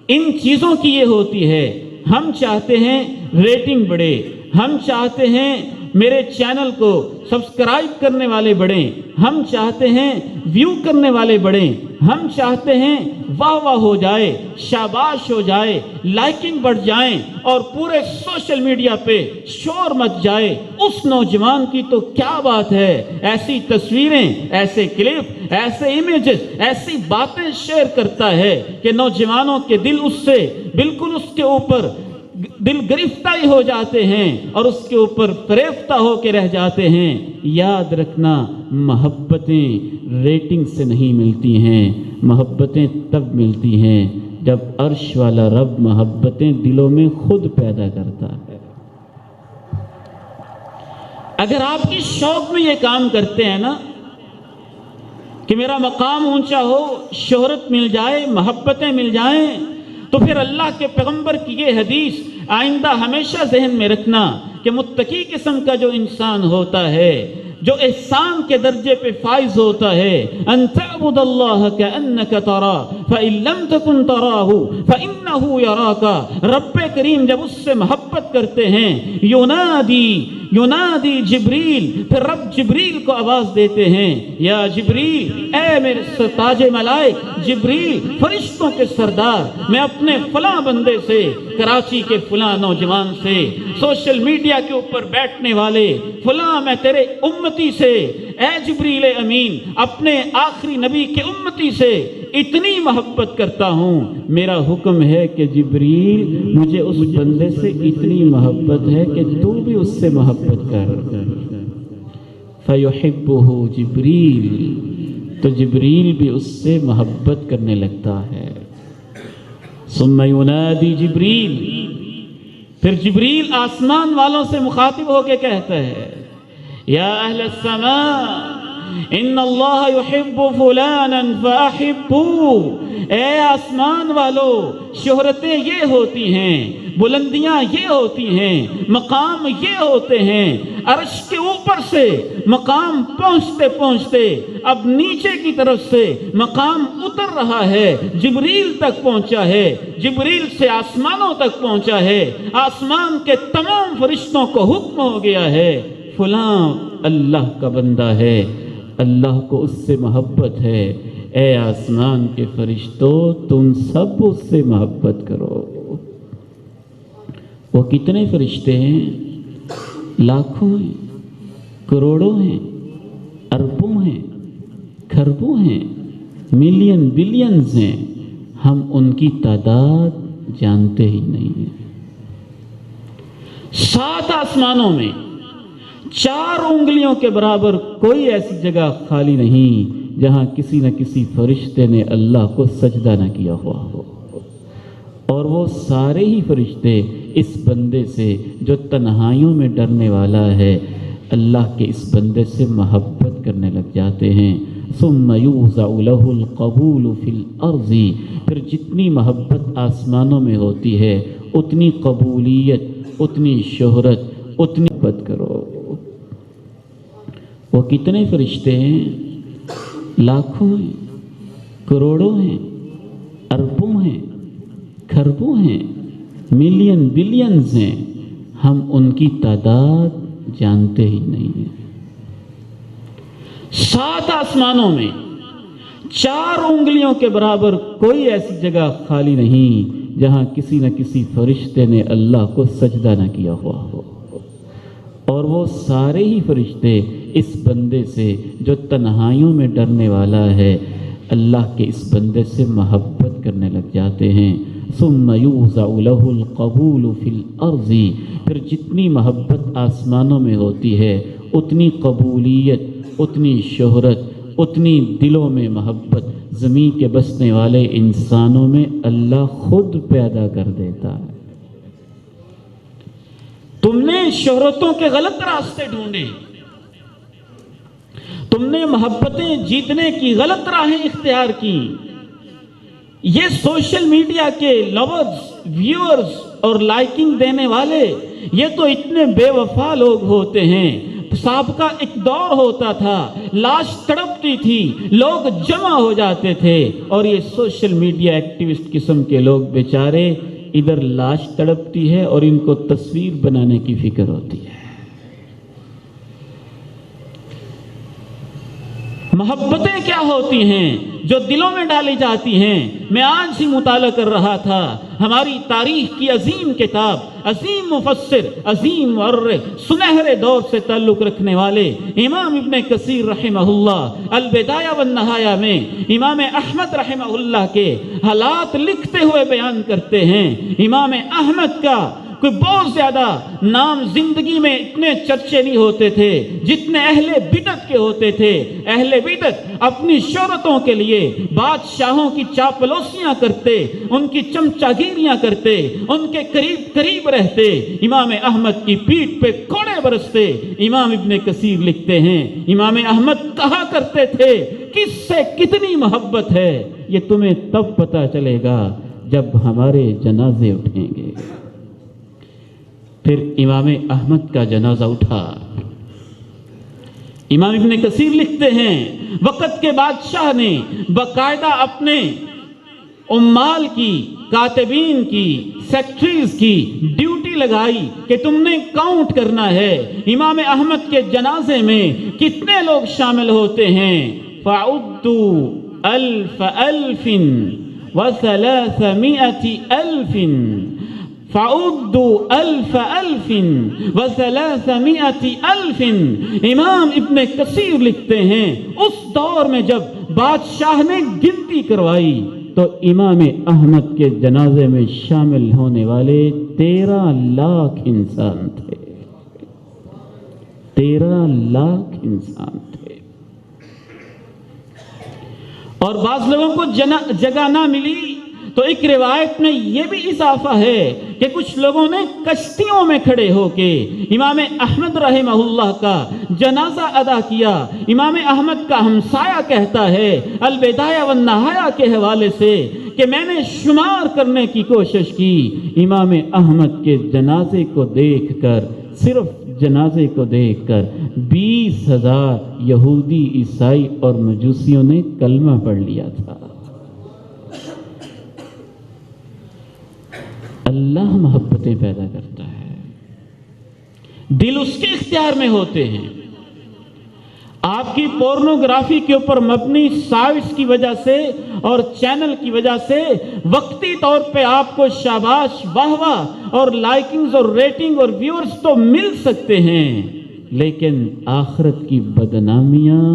ان چیزوں کی یہ ہوتی ہے، ہم چاہتے ہیں ریٹنگ بڑھے، ہم چاہتے ہیں میرے چینل کو سبسکرائب کرنے والے بڑھیں، ہم چاہتے ہیں ویو کرنے والے بڑھیں، ہم چاہتے ہیں واہ واہ ہو جائے، شاباش ہو جائے، لائکنگ بڑھ جائیں اور پورے سوشل میڈیا پہ شور مچ جائے۔ اس نوجوان کی تو کیا بات ہے، ایسی تصویریں، ایسے کلپ، ایسے امیجز، ایسی باتیں شیئر کرتا ہے کہ نوجوانوں کے دل اس سے بالکل اس کے اوپر دل گرفتہ ہی ہو جاتے ہیں اور اس کے اوپر فریفتہ ہو کے رہ جاتے ہیں۔ یاد رکھنا، محبتیں ریٹنگ سے نہیں ملتی ہیں، محبتیں تب ملتی ہیں جب عرش والا رب محبتیں دلوں میں خود پیدا کرتا ہے۔ اگر آپ کی شوق میں یہ کام کرتے ہیں نا کہ میرا مقام اونچا ہو، شہرت مل جائے، محبتیں مل جائیں، تو پھر اللہ کے پیغمبر کی یہ حدیث آئندہ ہمیشہ ذہن میں رکھنا کہ متقی قسم کا جو انسان ہوتا ہے، جو احسان کے درجے پہ فائز ہوتا ہے، ان تعبد اللہ کأنک تراہ فإن لم تکن تراہ فإنہ یراک۔ رب کریم جب اس سے محبت کرتے ہیں، ینادی جبریل، پھر رب جبریل کو آواز دیتے ہیں، یا جبریل، اے میرے تاج ملائک جبریل، فرشتوں کے سردار، میں اپنے فلاں بندے سے، کراچی کے فلاں نوجوان سے، سوشل میڈیا کے اوپر بیٹھنے والے فلاں میں تیرے امتی سے، اے جبریل امین، اپنے آخری نبی کے امتی سے اتنی محبت کرتا ہوں، میرا حکم ہے کہ جبریل مجھے اس بندے سے اتنی محبت ہے کہ تو بھی اس سے محبت کر۔ فیحبہ جبریل، تو جبریل بھی اس سے محبت کرنے لگتا ہے۔ ثم ینادی جبریل، پھر جبریل آسمان والوں سے مخاطب ہو کے کہتا ہے، یا اہل السماء ان اللہ یحب فلانا فاحبوہ۔ اے آسمان والو، شہرتیں یہ ہوتی ہیں، بلندیاں یہ ہوتی ہیں، مقام یہ ہوتے ہیں، عرش کے اوپر سے مقام پہنچتے پہنچتے اب نیچے کی طرف سے مقام اتر رہا ہے، جبریل تک پہنچا ہے، جبریل سے آسمانوں تک پہنچا ہے، آسمان کے تمام فرشتوں کو حکم ہو گیا ہے، فلاں اللہ کا بندہ ہے، اللہ کو اس سے محبت ہے، اے آسمان کے فرشتوں تم سب اس سے محبت کرو۔ وہ کتنے فرشتے ہیں؟ لاکھوں ہیں، کروڑوں ہیں، اربوں ہیں، کھربوں ہیں، ملین بلینز ہیں، ہم ان کی تعداد جانتے ہی نہیں ہیں۔ 7 آسمانوں میں 4 انگلیوں کے برابر کوئی ایسی جگہ خالی نہیں جہاں کسی نہ کسی فرشتے نے اللہ کو سجدہ نہ کیا ہوا ہو، اور وہ سارے ہی فرشتے اس بندے سے جو تنہائیوں میں ڈرنے والا ہے، اللہ کے اس بندے سے محبت کرنے لگ جاتے ہیں۔ ثم یوزع له القبول فی الارض، پھر جتنی محبت آسمانوں میں ہوتی ہے اتنی قبولیت، اتنی شہرت، اتنی محبت کرو۔ وہ کتنے فرشتے ہیں؟ لاکھوں ہیں، کروڑوں ہیں، اربوں ہیں، کھربوں ہیں، ملین بلینز ہیں، ہم ان کی تعداد جانتے ہی نہیں ہیں۔ 7 آسمانوں میں 4 انگلیوں کے برابر کوئی ایسی جگہ خالی نہیں جہاں کسی نہ کسی فرشتے نے اللہ کو سجدہ نہ کیا ہوا ہو، اور وہ سارے ہی فرشتے اس بندے سے جو تنہائیوں میں ڈرنے والا ہے، اللہ کے اس بندے سے محبت کرنے لگ جاتے ہیں۔ ثم یوزع له القبول فی الارض، پھر جتنی محبت آسمانوں میں ہوتی ہے اتنی قبولیت، اتنی شہرت، اتنی دلوں میں محبت زمین کے بسنے والے انسانوں میں اللہ خود پیدا کر دیتا ہے۔ تم نے شہرتوں کے غلط راستے ڈھونڈے، تم نے محبتیں جیتنے کی غلط راہیں اختیار کی۔ یہ سوشل میڈیا کے لورز، ویورز اور لائکنگ دینے والے، یہ تو اتنے بے وفا لوگ ہوتے ہیں، سابقہ ایک دور ہوتا تھا، لاش تڑپتی تھی، لوگ جمع ہو جاتے تھے، اور یہ سوشل میڈیا ایکٹیوسٹ قسم کے لوگ بیچارے ادھر لاش تڑپتی ہے اور ان کو تصویر بنانے کی فکر ہوتی ہے۔ محبتیں کیا ہوتی ہیں جو دلوں میں ڈالی جاتی ہیں؟ میں آج ہی مطالعہ کر رہا تھا ہماری تاریخ کی عظیم کتاب، عظیم مفسر، عظیم مورخ، سنہرے دور سے تعلق رکھنے والے امام ابن کثیر رحمہ اللہ البدایہ والنہایہ میں امام احمد رحمہ اللہ کے حالات لکھتے ہوئے بیان کرتے ہیں۔ امام احمد کا کوئی بہت زیادہ نام زندگی میں اتنے چرچے نہیں ہوتے تھے جتنے اہل بدعت کے ہوتے تھے۔ اہل بدعت اپنی شہرتوں کے لیے بادشاہوں کی چاپلوسیاں کرتے، ان کی چمچاگیریاں کرتے، ان کے قریب رہتے، امام احمد کی پیٹھ پہ کوڑے برستے۔ امام ابن کثیر لکھتے ہیں امام احمد کہا کرتے تھے کس سے کتنی محبت ہے یہ تمہیں تب پتہ چلے گا جب ہمارے جنازے اٹھیں گے۔ پھر امام احمد کا جنازہ اٹھا۔ امام ابن کثیر لکھتے ہیں وقت کے بادشاہ نے باقاعدہ اپنے عمال کی، کاتبین کی، سیکٹریز کی ڈیوٹی لگائی کہ تم نے کاؤنٹ کرنا ہے امام احمد کے جنازے میں کتنے لوگ شامل ہوتے ہیں۔ فَعُدُّوا أَلْفَ وَثَلَاثَمِائَةِ أَلْفٍ فَعُدُّوا أَلْفَ وَثَلَاثَمِائَةِ أَلْفٍ۔ امام ابن کثیر لکھتے ہیں اس دور میں جب بادشاہ نے گنتی کروائی تو امام احمد کے جنازے میں شامل ہونے والے 13 لاکھ انسان تھے۔ 13 لاکھ انسان تھے۔ اور بعض لوگوں کو جگہ نہ ملی تو ایک روایت میں یہ بھی اضافہ ہے کہ کچھ لوگوں نے کشتیوں میں کھڑے ہو کے امام احمد رحمہ اللہ کا جنازہ ادا کیا۔ امام احمد کا ہمسایہ کہتا ہے البدایہ والنہایہ کے حوالے سے کہ میں نے شمار کرنے کی کوشش کی، امام احمد کے جنازے کو دیکھ کر، صرف جنازے کو دیکھ کر 20,000 یہودی، عیسائی اور مجوسیوں نے کلمہ پڑھ لیا تھا۔ اللہ محبتیں پیدا کرتا ہے، دل اس کے اختیار میں ہوتے ہیں۔ آپ کی پورنوگرافی کے اوپر مبنی سائٹس کی وجہ سے اور چینل کی وجہ سے وقتی طور پہ آپ کو شاباش، واہ واہ اور لائکنگز اور ریٹنگ اور ویورز تو مل سکتے ہیں، لیکن آخرت کی بدنامیاں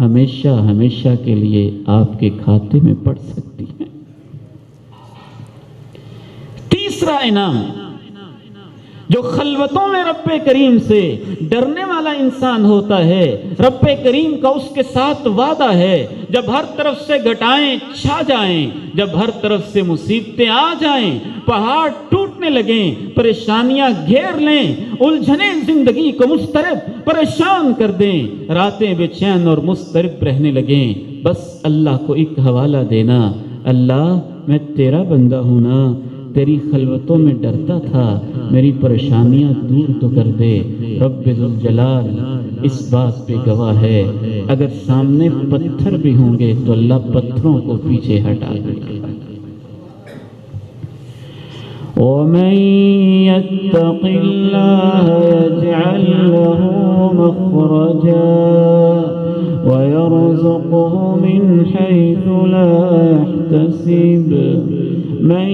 ہمیشہ ہمیشہ کے لیے آپ کے کھاتے میں پڑ سکتی ہیں۔ تیسرا انعام جو خلوتوں میں رب کریم سے ڈرنے والا انسان ہوتا ہے، رب کریم کا اس کے ساتھ وعدہ ہے جب ہر طرف سے گھٹائیں چھا جائیں، جب ہر طرف سے مصیبتیں آ جائیں، پہاڑ ٹوٹنے لگیں، پریشانیاں گھیر لیں، الجھنیں زندگی کو مضطرب پریشان کر دیں، راتیں بے چین اور مضطرب رہنے لگیں، بس اللہ کو ایک حوالہ دینا، اللہ میں تیرا بندہ ہوں نا، تیری خلوتوں میں ڈرتا تھا، میری پریشانیاں دور تو کر دے۔ رب ذوالجلال اس بات پہ گواہ ہے، اگر سامنے پتھر بھی ہوں گے تو اللہ پتھروں کو پیچھے ہٹا دے گا۔ وَمَن يَتَّقِ اللَّهَ يَجْعَل لَّهُ مَخْرَجًا وَيَرْزُقْهُ مِنْ حَيْثُ لَا يَحْتَسِبُ مَن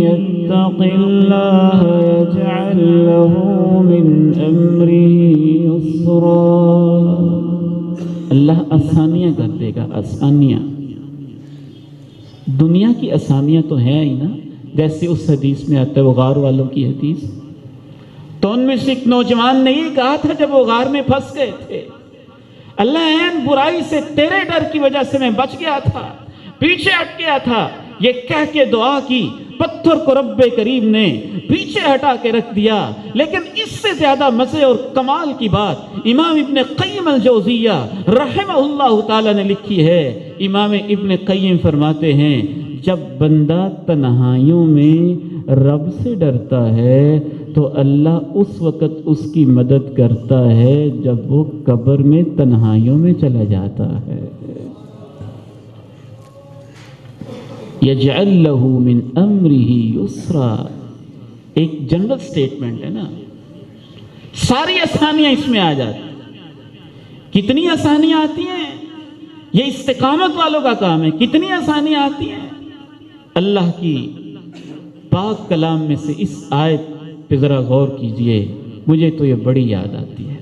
يَتَّقِ اللَّهَ يَجْعَل لَّهُ مِنْ أَمْرِهِ يُسْرًا۔ اللہ آسانیاں کر دے گا، آسانیاں۔ دنیا کی آسانیاں تو ہیں ہی نا، جیسے اس حدیث میں آتا ہے وہ غار والوں کی حدیث، تو ان میں سے ایک نوجوان نے یہ کہا تھا جب وہ غار میں پھنس گئے تھے، اللہ این برائی سے تیرے ڈر کی وجہ سے میں بچ گیا تھا، پیچھے ہٹ گیا تھا، یہ کہہ کے دعا کی، پتھر کو رب کریم نے پیچھے ہٹا کے رکھ دیا۔ لیکن اس سے زیادہ مزے اور کمال کی بات امام ابن قیم الجوزیہ رحمہ اللہ تعالی نے لکھی ہے۔ امام ابن قیم فرماتے ہیں جب بندہ تنہائیوں میں رب سے ڈرتا ہے تو اللہ اس وقت اس کی مدد کرتا ہے جب وہ قبر میں تنہائیوں میں چلا جاتا ہے. یجعل لہ من امرہ یسرا، ایک جنرل سٹیٹمنٹ ہے نا، ساری آسانیاں اس میں آ جاتی ہیں. کتنی آسانیاں آتی ہیں، یہ استقامت والوں کا کام ہے. کتنی آسانیاں آتی ہیں. اللہ کی پاک کلام میں سے اس آیت پہ ذرا غور کیجئے، مجھے تو یہ بڑی یاد آتی ہے.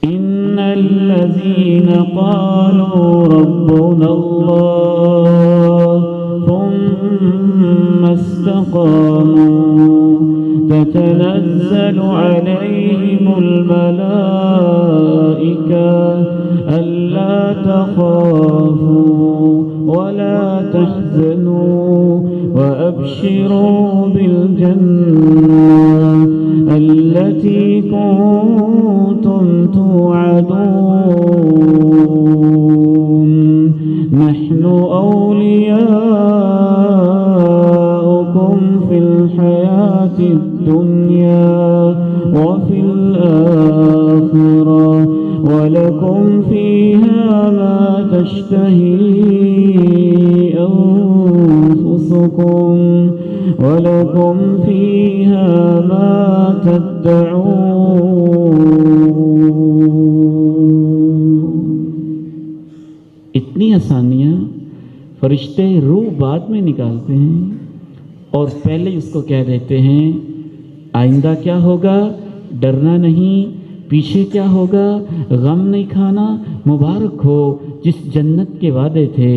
ان الذین قالوا ربنا اللہ ثم استقاموا تتنزل علیہم الملائکہ الا تخافوا ولا تحزنوا وأبشروا بالجنة التي كنتم توعدون نحن أولياؤكم في الحياة الدنيا وفي الآخرة ولكم فيها ما تشتهي أنفسكم ولكم فيها ما تدعون. اتنی آسانیاں فرشتے روح بعد میں نکالتے ہیں اور پہلے اس کو کہہ دیتے ہیں آئندہ کیا ہوگا، ڈرنا نہیں. پیچھے کیا ہوگا، غم نہیں کھانا. مبارک ہو جس جنت کے وعدے تھے،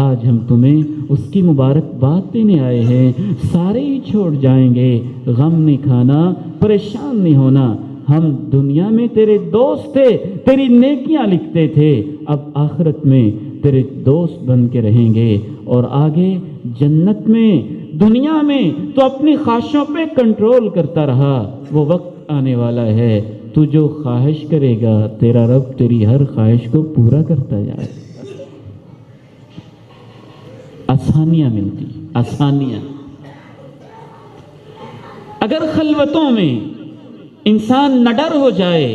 آج ہم تمہیں اس کی مبارک بات دینے آئے ہیں. سارے ہی چھوڑ جائیں گے، غم نہیں کھانا، پریشان نہیں ہونا. ہم دنیا میں تیرے دوست تھے، تیری نیکیاں لکھتے تھے، اب آخرت میں تیرے دوست بن کے رہیں گے. اور آگے جنت میں، دنیا میں تو اپنی خواہشوں پہ کنٹرول کرتا رہا. وہ وقت آنے والا ہے تو جو خواہش کرے گا تیرا رب تیری ہر خواہش کو پورا کرتا جائے. آسانیاں ملتی، آسانیاں. اگر خلوتوں میں انسان نہ ڈر ہو جائے،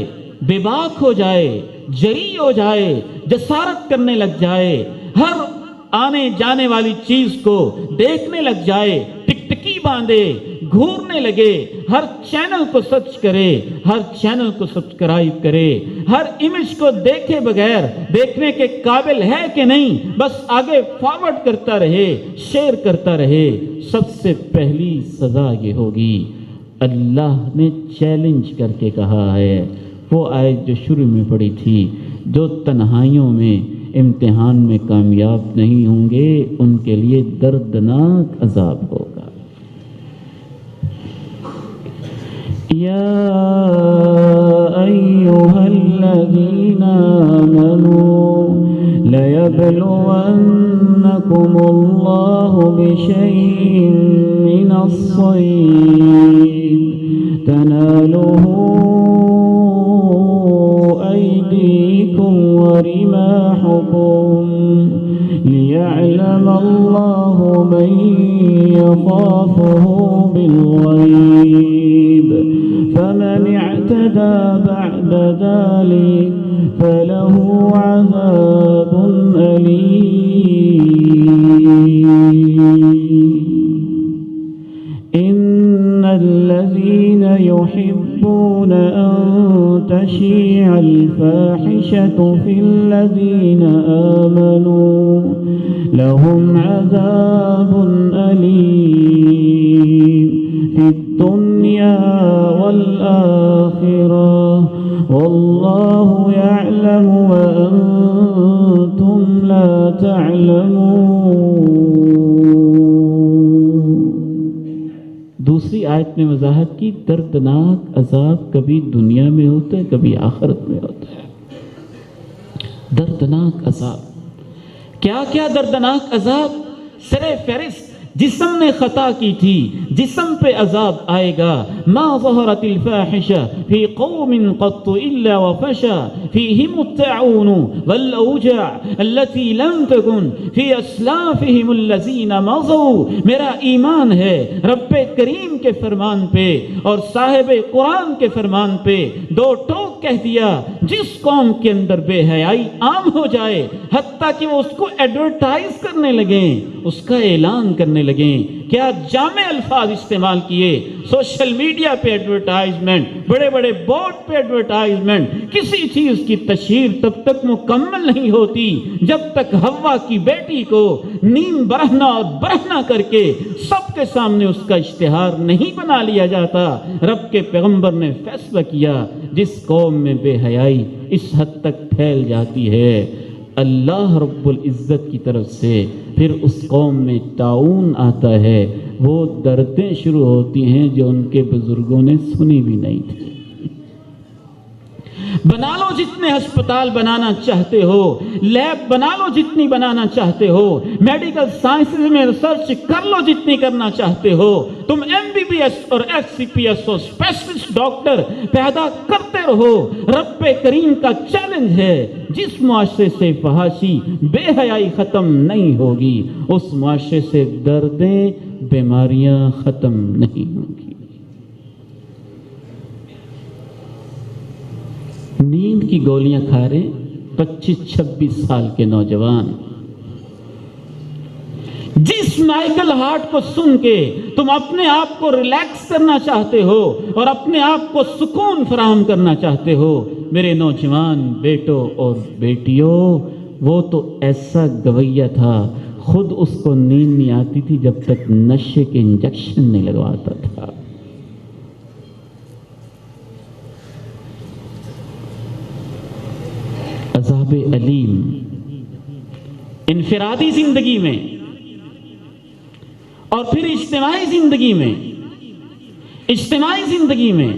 بے باک ہو جائے، جری ہو جائے، جسارت کرنے لگ جائے، ہر آنے جانے والی چیز کو دیکھنے لگ جائے، ٹکٹکی باندھے، گھورنے لگے، ہر چینل کو سرچ کرے، ہر چینل کو سبسکرائب کرے، ہر امیج کو دیکھے بغیر دیکھنے کے قابل ہے کہ نہیں، بس آگے فارورڈ کرتا رہے، شیئر کرتا رہے، سب سے پہلی سزا یہ ہوگی. اللہ نے چیلنج کر کے کہا ہے، وہ آیت جو شروع میں پڑھی تھی، جو تنہائیوں میں امتحان میں کامیاب نہیں ہوں گے ان کے لیے دردناک عذاب ہوگا. یا ایھا الذین آمنوا لیبلونکم اللہ بشیء من الصید تنالہ ایدیکم ورماحکم لیعلم اللہ من یخافہ بالغیب فمن اعتدى بعد ذلك فله عذاب أليم. إن الذين يحبون أن تشيع الفاحشة في الذين آمنوا لهم عذاب أليم في الدنيا والآخرة والله يعلم وأنتم لا تعلمون. دوسری آیت میں وضاحت کی دردناک عذاب کبھی دنیا میں ہوتا ہے، کبھی آخرت میں ہوتا ہے. دردناک عذاب، کیا کیا دردناک عذاب سر فہرست جسم نے خطا کی تھی، جسم پہ عذاب آئے گا. ما ظہرت الفاحشہ فی قوم قط الا وفشا فیہم الطاعون والاوجاع التي لم تکن فی اسلافہم الذین مضوا. میرا ایمان ہے رب کریم کے فرمان پہ اور صاحب قرآن کے فرمان پہ دو ٹوک کہہ دیا. جس قوم کے اندر بے حیائی عام ہو جائے حتیٰ کہ وہ اس کو ایڈورٹائز کرنے لگیں، اس کا اعلان کرنے لگیں. کیا جامع الفاظ استعمال کیے، سوشل میڈیا پہ ایڈورٹائزمنٹ، بڑے بڑے بورڈ پہ ایڈورٹائزمنٹ. کسی چیز کی تشہیر تب تک مکمل نہیں ہوتی جب تک حوا کی بیٹی کو نیم برہنہ اور برہنہ کر کے سب کے سامنے اس کا اشتہار نہیں بنا لیا جاتا. رب کے پیغمبر نے فیصلہ کیا جس قوم میں بے حیائی اس حد تک پھیل جاتی ہے، اللہ رب العزت کی طرف سے پھر اس قوم میں طاعون آتا ہے. وہ دردیں شروع ہوتی ہیں جو ان کے بزرگوں نے سنی بھی نہیں تھی. بنا لو جتنے ہسپتال بنانا چاہتے ہو، لیب بنا لو جتنی بنانا چاہتے ہو، میڈیکل سائنسز میں ریسرچ کر لو جتنی کرنا چاہتے ہو، تم MBBS اور FCPS اور اسپیشلسٹ ڈاکٹر پیدا کرتے رہو. رب کریم کا چیلنج ہے، جس معاشرے سے فحاشی بے حیائی ختم نہیں ہوگی اس معاشرے سے دردیں بیماریاں ختم نہیں ہوں گی. نیند کی گولیاں کھا رہے 25-26 سال کے نوجوان. جس مائیکل ہارٹ کو سن کے تم اپنے آپ کو ریلیکس کرنا چاہتے ہو اور اپنے آپ کو سکون فراہم کرنا چاہتے ہو، میرے نوجوان بیٹوں اور بیٹیوں، وہ تو ایسا گویہ تھا خود اس کو نیند نہیں آتی تھی جب تک نشے کے انجیکشن نہیں لگواتا تھا. عذاب علیم انفرادی زندگی میں اور پھر اجتماعی زندگی میں.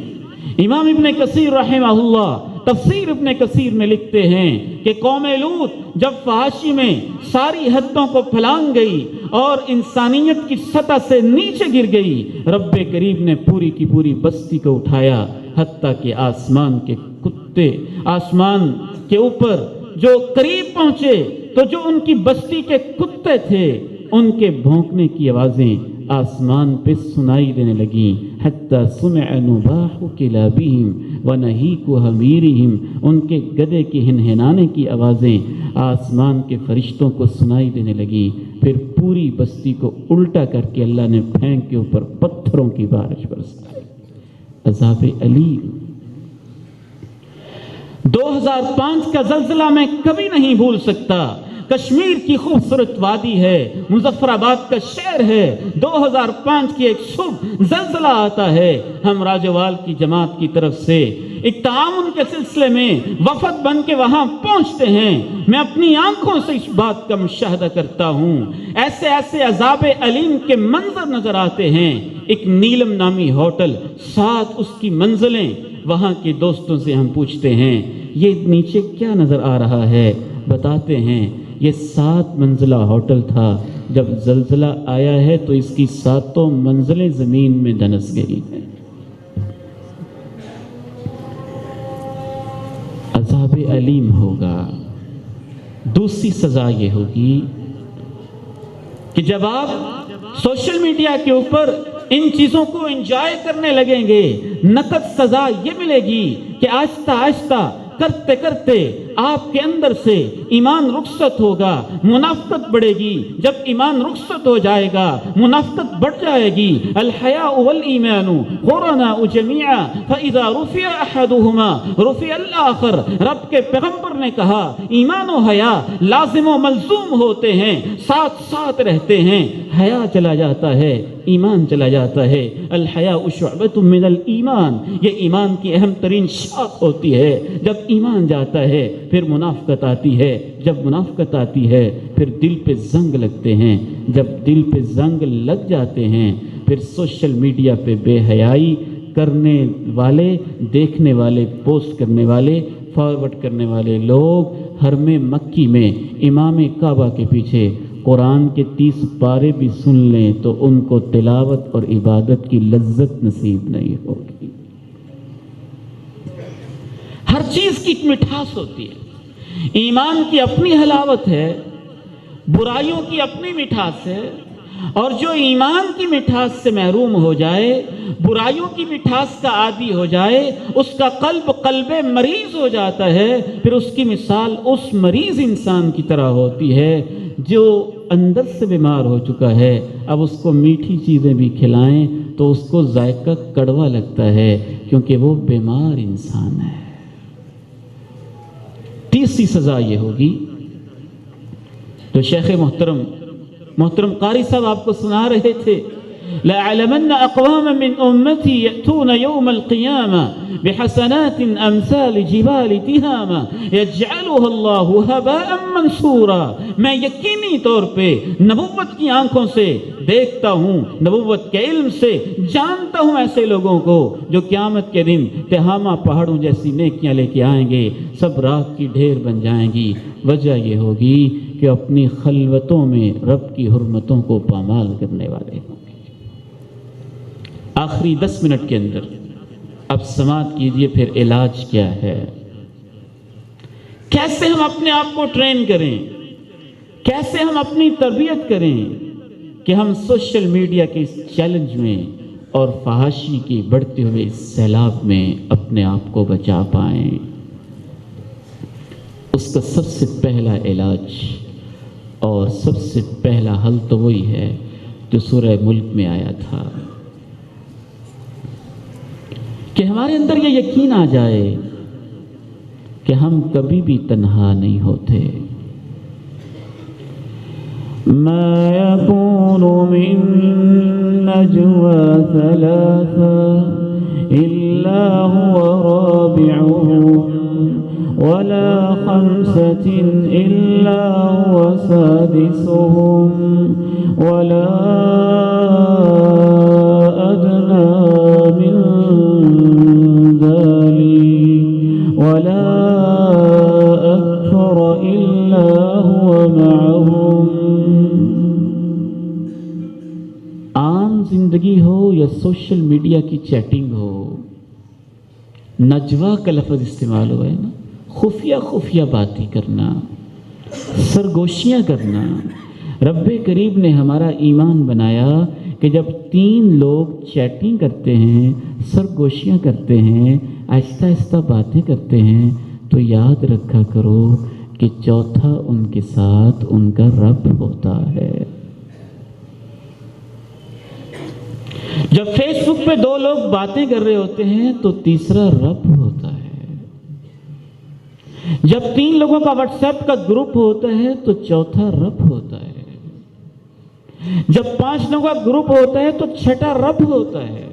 امام ابن کثیر رحمہ اللہ تفسیر ابن کثیر میں لکھتے ہیں کہ قوم لوط جب فحاشی میں ساری حدوں کو پھلانگ گئی اور انسانیت کی سطح سے نیچے گر گئی، رب کریم نے پوری کی پوری بستی کو اٹھایا، حتیٰ کہ آسمان کے کتے آسمان کے اوپر جو قریب پہنچے تو جو ان کی بستی کے کتے تھے ان کے بھونکنے کی آوازیں آسمان پہ سنائی دینے لگیں. حتی سمع نباح کلابہم ونہیق حمیرہم، ان کے گدے کی ہنہنانے کی آوازیں آسمان کے فرشتوں کو سنائی دینے لگیں. پھر پوری بستی کو الٹا کر کے اللہ نے پھینک کے اوپر پتھروں کی بارش برسائی. عذاب علیم. 2005 کا زلزلہ میں کبھی نہیں بھول سکتا. کشمیر کی خوبصورت وادی ہے، مظفر آباد کا شہر ہے. 2005 کی ایک صبح زلزلہ آتا ہے. ہم راجوال کی جماعت کی طرف سے ایک تعاون کے سلسلے میں وفد بن کے وہاں پہنچتے ہیں. میں اپنی آنکھوں سے اس بات کا مشاہدہ کرتا ہوں. ایسے عذاب علیم کے منظر نظر آتے ہیں. ایک نیلم نامی ہوٹل، 7 اس کی منزلیں. وہاں کے دوستوں سے ہم پوچھتے ہیں یہ نیچے کیا نظر آ رہا ہے؟ بتاتے ہیں یہ 7 منزلہ ہوٹل تھا. جب زلزلہ آیا ہے تو اس کی 7 منزلیں زمین میں دھنس گئی ہیں. عذاب علیم ہوگا. دوسری سزا یہ ہوگی کہ جب آپ سوشل میڈیا کے اوپر ان چیزوں کو انجوائے کرنے لگیں گے، نقد سزا یہ ملے گی کہ آہستہ آہستہ کرتے کرتے آپ کے اندر سے ایمان رخصت ہوگا، منافقت بڑھے گی. جب ایمان رخصت ہو جائے گا منافقت بڑھ جائے گی. الحیاء والایمان قرناء جمیعا فاذا رفع احدهما رفع الاخر. رب کے پیغمبر نے کہا ایمان و حیا لازم و ملزوم ہوتے ہیں، ساتھ ساتھ رہتے ہیں. حیا چلا جاتا ہے ایمان چلا جاتا ہے. الحیاء شعبۃ من الایمان، یہ ایمان کی اہم ترین شاخ ہوتی ہے. جب ایمان جاتا ہے پھر منافقت آتی ہے. جب منافقت آتی ہے پھر دل پہ زنگ لگتے ہیں. جب دل پہ زنگ لگ جاتے ہیں پھر سوشل میڈیا پہ بے حیائی کرنے والے، دیکھنے والے، پوسٹ کرنے والے، فارورڈ کرنے والے لوگ حرم مکی میں امام کعبہ کے پیچھے قرآن کے 30 پارے بھی سن لیں تو ان کو تلاوت اور عبادت کی لذت نصیب نہیں ہوگی۔ ہر چیز کی ایک مٹھاس ہوتی ہے، ایمان کی اپنی حلاوت ہے، برائیوں کی اپنی مٹھاس ہے، اور جو ایمان کی مٹھاس سے محروم ہو جائے، برائیوں کی مٹھاس کا عادی ہو جائے، اس کا قلب مریض ہو جاتا ہے، پھر اس کی مثال اس مریض انسان کی طرح ہوتی ہے جو اندر سے بیمار ہو چکا ہے۔ اب اس کو میٹھی چیزیں بھی کھلائیں تو اس کو ذائقہ کڑوا لگتا ہے، کیونکہ وہ بیمار انسان ہے۔ تیسری سزا یہ ہوگی تو شیخ محترم قاری صاحب آپ کو سنا رہے تھے، لَأَعْلَمَنَّ أَقْوَامًا مِّنْ أُمَّتِي يَأْتُونَ يَوْمَ الْقِيَامَةِ بِحَسَنَاتٍ أَمْثَالِ جِبَالِ تِهَامَةٍ يَجْعَلُهَا اللَّهُ هَبَاءً مَنْثُورًا۔ میں یقینی طور پہ نبوت کی آنکھوں سے دیکھتا ہوں، نبوت کے علم سے جانتا ہوں ایسے لوگوں کو جو قیامت کے دن تہامہ پہاڑوں جیسی نیکیاں لے کے آئیں گے، سب راکھ کی ڈھیر بن جائیں گی۔ وجہ یہ ہوگی کہ اپنی خلوتوں میں رب کی حرمتوں کو پامال کرنے والے ہوں گے۔ آخری 10 منٹ کے اندر اب سماعت کیجئے پھر علاج کیا ہے، کیسے ہم اپنے آپ کو ٹرین کریں، کیسے ہم اپنی تربیت کریں کہ ہم سوشل میڈیا کے اس چیلنج میں اور فحاشی کی بڑھتے ہوئے اس سیلاب میں اپنے آپ کو بچا پائیں۔ اس کا سب سے پہلا علاج اور سب سے پہلا حل تو وہی ہے جو سورہ ملک میں آیا تھا، کہ ہمارے اندر یہ یقین آ جائے کہ ہم کبھی بھی تنہا نہیں ہوتے۔ ما يكون من نجوى ثلاثة إلا هو رابعهم ولا 5 إلا هو سادسهم ولا أدنى من ذلك ولا أكثر إلا هو معهم۔ عام زندگی ہو یا سوشل میڈیا کی چیٹنگ ہو، نجوا کا لفظ استعمال ہوا ہے نا، خفیہ باتیں کرنا، سرگوشیاں کرنا۔ رب کریم نے ہمارا ایمان بنایا کہ جب 3 لوگ چیٹنگ کرتے ہیں، سرگوشیاں کرتے ہیں، آہستہ آہستہ باتیں کرتے ہیں، تو یاد رکھا کرو کہ چوتھا ان کے ساتھ ان کا رب ہوتا ہے۔ جب فیس بک پہ 2 لوگ باتیں کر رہے ہوتے ہیں تو تیسرا رب ہوتا ہے۔ جب 3 لوگوں کا واٹس ایپ کا گروپ ہوتا ہے تو چوتھا رب ہوتا ہے۔ جب 5 لوگوں کا گروپ ہوتا ہے تو چھٹا رب ہوتا ہے۔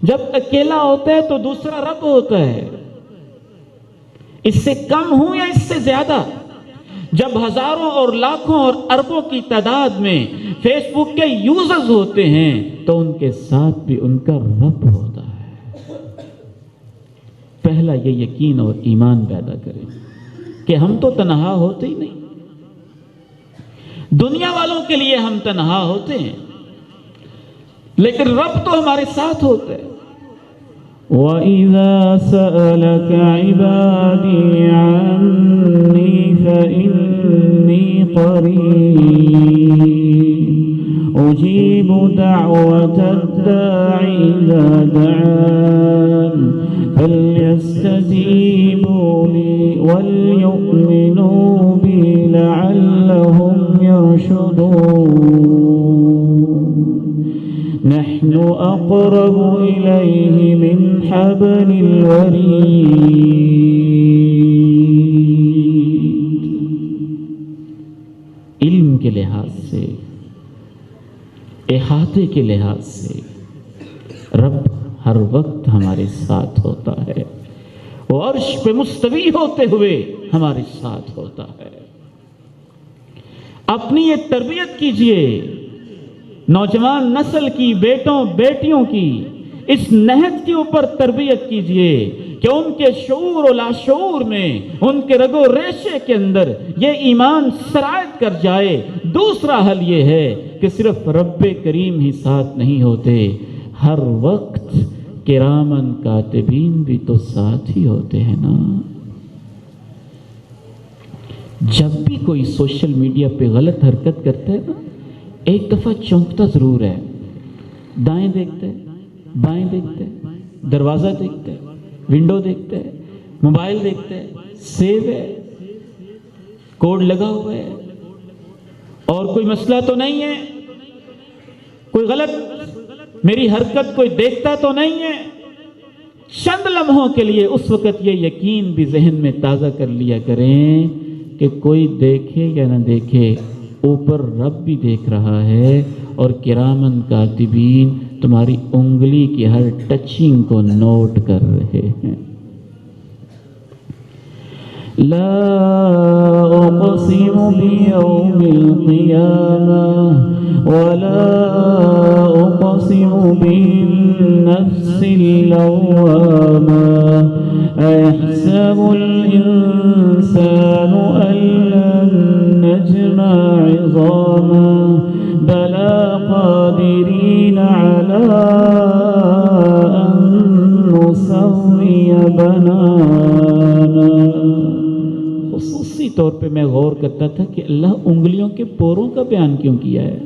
جب اکیلا ہوتا ہے تو دوسرا رب ہوتا ہے۔ اس سے کم ہوں یا اس سے زیادہ، جب ہزاروں اور لاکھوں اور اربوں کی تعداد میں فیس بک کے یوزرز ہوتے ہیں تو ان کے ساتھ بھی ان کا رب ہوتا ہے۔ پہلا یہ یقین اور ایمان پیدا کریں کہ ہم تو تنہا ہوتے ہی نہیں، دنیا والوں کے لیے ہم تنہا ہوتے ہیں، لیکن رب تو ہمارے ساتھ ہوتا ہے۔ وَإِذَا سَأَلَكَ عِبَادِي عَنِّي فَإِنِّي قَرِيبٌ أُجِيبُ دَعْوَةَ الدَّاعِ إِذَا دَعَانِ فَلْيَسْتَجِيبُوا لِي وَلْيُؤْمِنُوا بِي لَعَلَّهُمْ يَرْشُدُونَ۔ نحن أقرب إليه من حبل الوريد۔ علم کے لحاظ سے، احاطے کے لحاظ سے رب ہر وقت ہمارے ساتھ ہوتا ہے، وہ عرش پہ مستوی ہوتے ہوئے ہمارے ساتھ ہوتا ہے۔ اپنی یہ تربیت کیجئے، نوجوان نسل کی، بیٹوں بیٹیوں کی اس نہج کے اوپر تربیت کیجئے کہ ان کے شعور و لاشعور میں، ان کے رگ و ریشے کے اندر یہ ایمان سرایت کر جائے۔ دوسرا حل یہ ہے کہ صرف رب کریم ہی ساتھ نہیں ہوتے، ہر وقت کرامن کاتبین بھی تو ساتھ ہی ہوتے ہیں نا۔ جب بھی کوئی سوشل میڈیا پہ غلط حرکت کرتا ہے نا، ایک دفعہ چونکتا ضرور ہے، دائیں دیکھتا ہے، بائیں دیکھتا ہے، دروازہ دیکھتا ہے، ونڈو دیکھتا ہے، موبائل دیکھتا ہے، سیو ہے، کوڈ لگا ہوا ہے، اور کوئی مسئلہ تو نہیں ہے، کوئی غلط میری حرکت کوئی دیکھتا تو نہیں ہے۔ چند لمحوں کے لیے اس وقت یہ یقین بھی ذہن میں تازہ کر لیا کریں کہ کوئی دیکھے یا نہ دیکھے، اوپر رب بھی دیکھ رہا ہے، اور کرامن کاتبین تمہاری انگلی کی ہر ٹچنگ کو نوٹ کر رہے ہیں۔ لا اقسم بیوم القیامہ ولا اقسم بالنفس اللوامہ ایحسب الانسان ان لن نجمع عظاما بلا قادرین علی ان نسوی بنانا۔ خصوصی طور پہ میں غور کرتا تھا کہ اللہ انگلیوں کے پوروں کا بیان کیوں کیا ہے؟